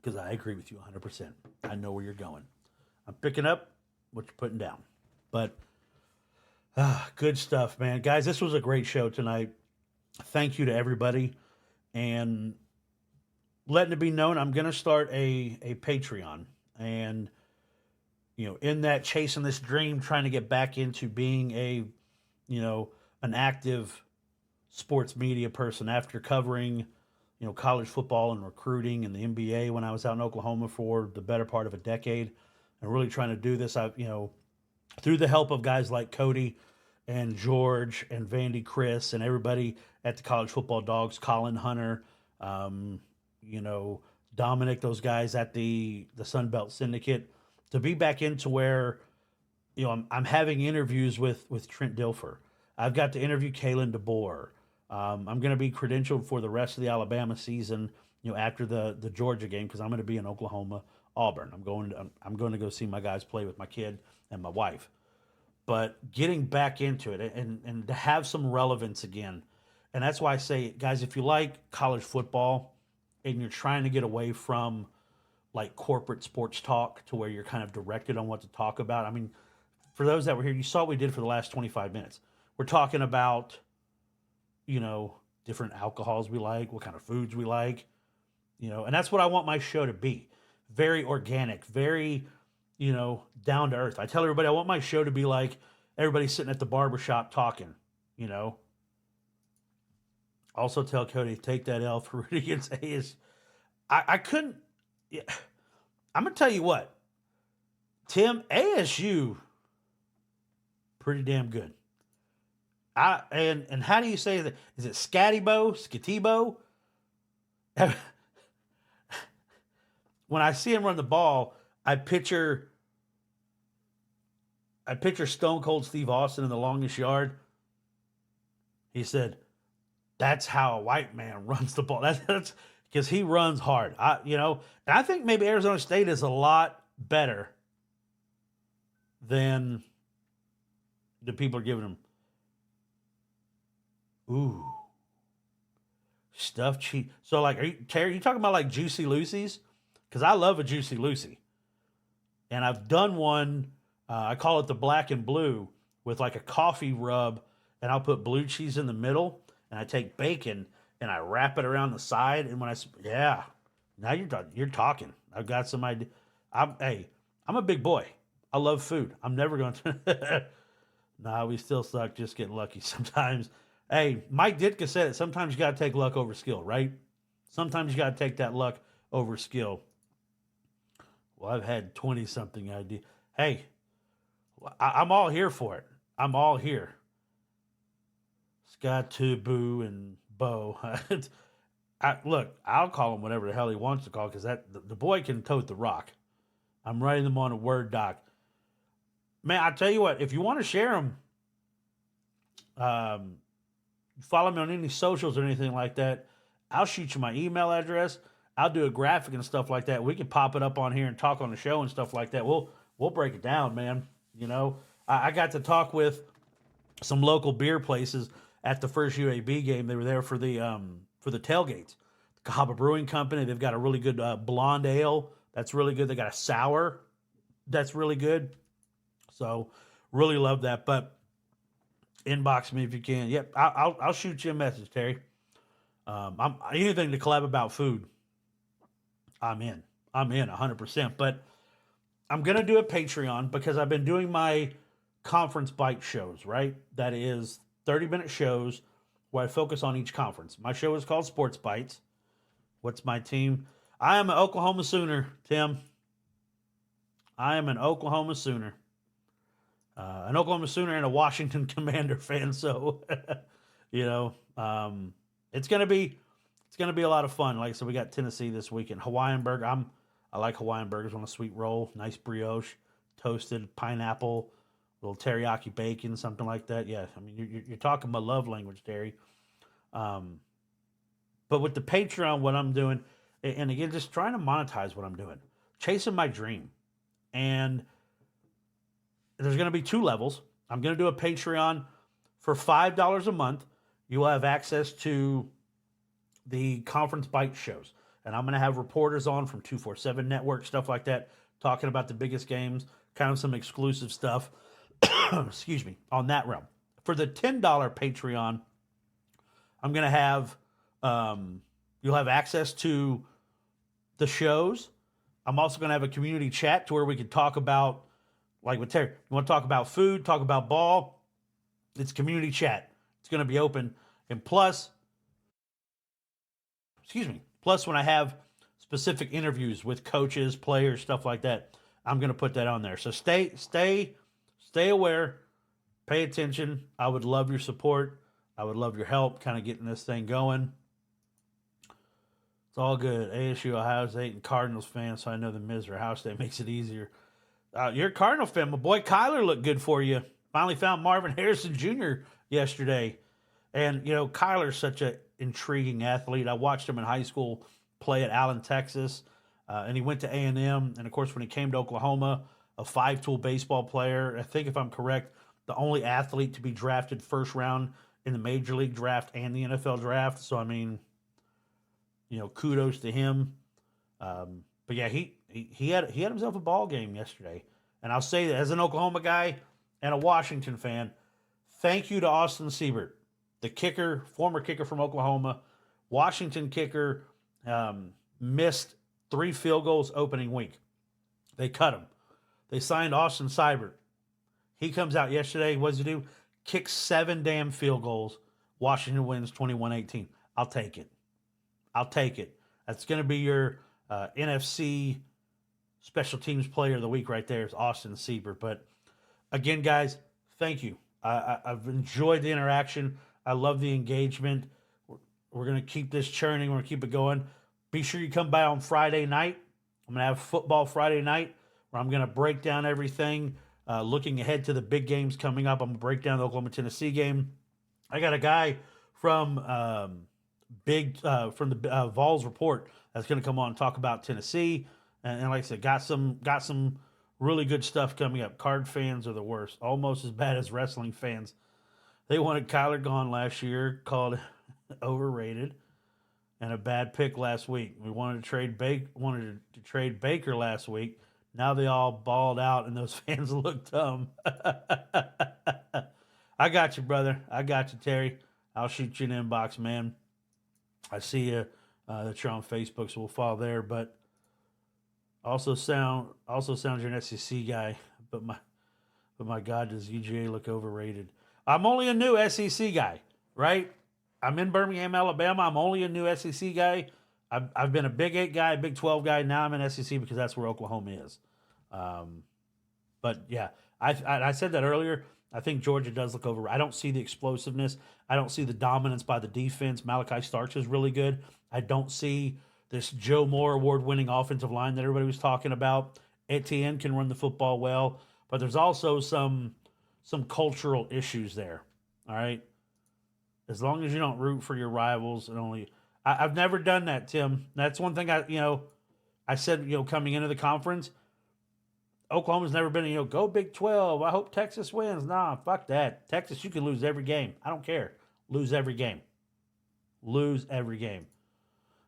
Because I agree with you 100%. I know where you're going. I'm picking up what you're putting down. But good stuff, man. Guys, this was a great show tonight. Thank you to everybody. And letting it be known, I'm going to start a Patreon. And, in that chasing this dream, trying to get back into being an active sports media person after covering, college football and recruiting and the NBA when I was out in Oklahoma for the better part of a decade. And really trying to do this, through the help of guys like Cody and George and Vandy Chris and everybody at the College Football Dogs, Colin Hunter, you know, Dominic, those guys at the Sun Belt Syndicate, to be back into where, you know, I'm having interviews with Trent Dilfer. I've got to interview Kalen DeBoer. I'm going to be credentialed for the rest of the Alabama season, you know, after the Georgia game, because I'm going to be in Oklahoma, Auburn. I'm going to go see my guys play with my kid and my wife. But getting back into it and to have some relevance again. And that's why I say, guys, if you like college football and you're trying to get away from like corporate sports talk to where you're kind of directed on what to talk about. I mean, for those that were here, you saw what we did for the last 25 minutes. We're talking about, you know, different alcohols we like, what kind of foods we like, you know, and that's what I want my show to be. Very organic, very, you know, down to earth. I tell everybody I want my show to be like everybody sitting at the barbershop talking, you know. Also tell Cody, take that L for Rudy against ASU. I couldn't. Yeah, I'm going to tell you what. Tim, ASU, pretty damn good. And how do you say that? Is it Scattybo? Scatibo? When I see him run the ball, I picture Stone Cold Steve Austin in The Longest Yard. He said, "That's how a white man runs the ball." That's because he runs hard. And I think maybe Arizona State is a lot better than the people are giving them. Ooh, stuffed cheese. So, like, Terry, you talking about like Juicy Lucy's? Because I love a Juicy Lucy, and I've done one. I call it the black and blue with like a coffee rub, and I'll put blue cheese in the middle, and I take bacon and I wrap it around the side. And when now you're talking. I've got some idea. I'm a big boy. I love food. I'm never going to. Nah, we still suck. Just getting lucky sometimes. Hey, Mike Ditka said it. Sometimes you got to take luck over skill, right? Sometimes you got to take that luck over skill. Well, I've had 20-something idea. Hey, I'm all here for it. I'm all here. Scott, Boo, and Bo. Look, I'll call him whatever the hell he wants to call, because the boy can tote the rock. I'm writing them on a Word doc. Man, I tell you what, if you want to share them, follow me on any socials or anything like that. I'll shoot you my email address. I'll do a graphic and stuff like that. We can pop it up on here and talk on the show and stuff like that. We'll break it down, man. You know, I got to talk with some local beer places at the first UAB game. They were there for the tailgates. The Cahaba Brewing Company, they've got a really good blonde ale. That's really good. They got a sour. That's really good. So really love that. But inbox me if you can. Yep, I'll shoot you a message, Terry. I'm anything to collab about food. I'm in 100%. But I'm gonna do a Patreon because I've been doing my conference bite shows. Right, that is 30-minute shows where I focus on each conference. My show is called Sports Bites. What's my team? I am an Oklahoma Sooner, Tim. I am an Oklahoma Sooner. An Oklahoma Sooner and a Washington Commander fan. So, you know, it's gonna be a lot of fun. Like I said, we got Tennessee this weekend. Hawaiian burger. I like Hawaiian burgers on a sweet roll, nice brioche, toasted pineapple, little teriyaki bacon, something like that. Yeah, I mean, you're talking my love language, Terry. But with the Patreon, what I'm doing, and again, just trying to monetize what I'm doing, chasing my dream, and there's going to be 2 levels. I'm going to do a Patreon for $5 a month. You will have access to the conference bite shows. And I'm going to have reporters on from 247 Network, stuff like that, talking about the biggest games, kind of some exclusive stuff, excuse me, on that realm. For the $10 Patreon, I'm going to have, you'll have access to the shows. I'm also going to have a community chat to where we can talk about, like with Terry, you want to talk about food, talk about ball, it's community chat. It's going to be open. And plus when I have specific interviews with coaches, players, stuff like that, I'm going to put that on there. So stay aware. pay attention. I would love your support. I would love your help kind of getting this thing going. It's all good. ASU, Ohio State, and Cardinals fans, so I know the misery. Ohio State makes it easier. You're a Cardinal fan. My boy Kyler looked good for you. Finally found Marvin Harrison Jr. yesterday. And, Kyler's such an intriguing athlete. I watched him in high school play at Allen, Texas, and he went to A&M. And, of course, when he came to Oklahoma, a 5-tool baseball player. I think, if I'm correct, the only athlete to be drafted first round in the Major League draft and the NFL draft. So, I mean, kudos to him. But yeah, he had himself a ball game yesterday. And I'll say that as an Oklahoma guy and a Washington fan, thank you to Austin Siebert, the former kicker from Oklahoma. Washington kicker missed 3 field goals opening week. They cut him. They signed Austin Siebert. He comes out yesterday. What does he do? Kicks 7 damn field goals. Washington wins 21-18. I'll take it. That's going to be your NFC Special Teams Player of the Week right there. Is Austin Siebert. But again, guys, thank you. I've enjoyed the interaction. I love the engagement. We're going to keep this churning. We're going to keep it going. Be sure you come by on Friday night. I'm going to have football Friday night where I'm going to break down everything. Looking ahead to the big games coming up, I'm going to break down the Oklahoma-Tennessee game. I got a guy from the Vols Report that's going to come on and talk about Tennessee. And like I said, got some really good stuff coming up. Card fans are the worst, almost as bad as wrestling fans. They wanted Kyler gone last year, called overrated, and a bad pick last week. We wanted to trade Baker last week. Now they all balled out, and those fans look dumb. I got you, brother. I got you, Terry. I'll shoot you an inbox, man. I see you that you're on Facebook, so we'll follow there. But also sounds you're an SEC guy. But my God, does UGA look overrated? I'm only a new SEC guy, right? I'm in Birmingham, Alabama. I'm only a new SEC guy. I've been a Big 8 guy, Big 12 guy. Now I'm in SEC because that's where Oklahoma is. But yeah, I said that earlier. I think Georgia does look over. I don't see the explosiveness. I don't see the dominance by the defense. Malachi Starks is really good. I don't see this Joe Moore award-winning offensive line that everybody was talking about. Etienne can run the football well, but there's also some cultural issues there. All right, as long as you don't root for your rivals and I've never done that, Tim. That's one thing I said, coming into the conference, Oklahoma's never been, go Big 12. I hope Texas wins. Nah, fuck that. Texas, you can lose every game. I don't care. Lose every game.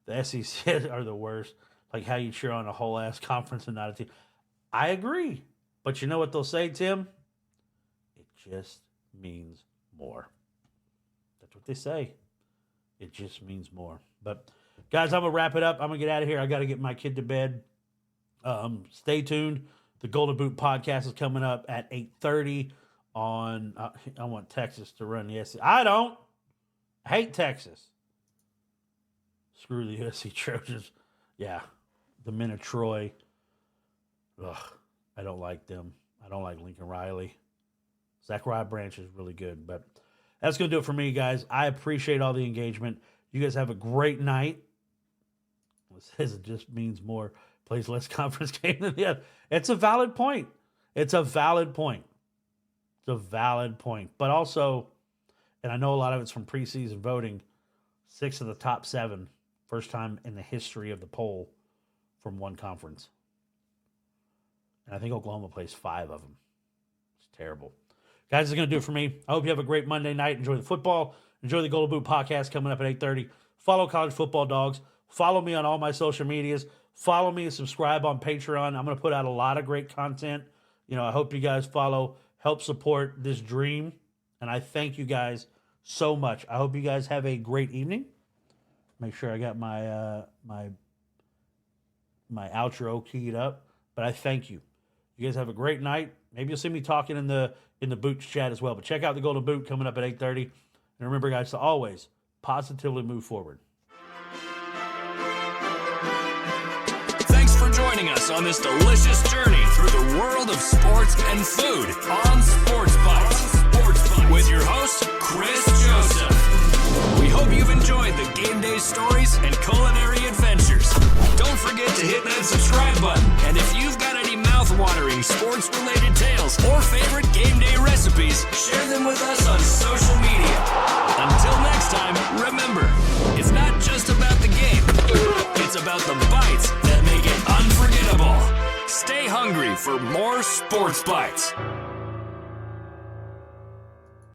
The SEC are the worst. Like how you cheer on a whole ass conference and not a team. I agree. But you know what they'll say, Tim? It just means more. That's what they say. It just means more. But, guys, I'm going to wrap it up. I'm going to get out of here. I got to get my kid to bed. Stay tuned. The Golden Boot podcast is coming up at 8:30 on I want Texas to run the SEC. I don't. I hate Texas. Screw the USC Trojans. Yeah, the men of Troy. Ugh, I don't like them. I don't like Lincoln Riley. Zachariah Branch is really good, but that's going to do it for me, guys. I appreciate all the engagement. You guys have a great night. It says it just means more. Plays less conference game than the other. It's a valid point. But also, and I know a lot of it's from preseason voting, 6 of the top 7, first time in the history of the poll from one conference. And I think Oklahoma plays 5 of them. It's terrible. Guys, this is going to do it for me. I hope you have a great Monday night. Enjoy the football. Enjoy the Golden Boot podcast coming up at 8:30. Follow College Football Dogs. Follow me on all my social medias. Follow me and subscribe on Patreon. I'm going to put out a lot of great content. I hope you guys follow, help support this dream. And I thank you guys so much. I hope you guys have a great evening. Make sure I got my my outro keyed up. But I thank you. You guys have a great night. Maybe you'll see me talking in the Boots chat as well. But check out the Golden Boot coming up at 8:30. And remember, guys, to always positively move forward. Thanks for joining us on this delicious journey through the world of sports and food on Sports Bites. with your host, Chris Joseph. We hope you've enjoyed the game day stories and culinary adventures. Don't forget to hit that subscribe button. And if you've got any mouth-watering sports-related tales or favorite game day recipes, share them with us on social media. Until next time, remember, it's not just about the game. It's about the bites that make it unforgettable. Stay hungry for more Sports Bites.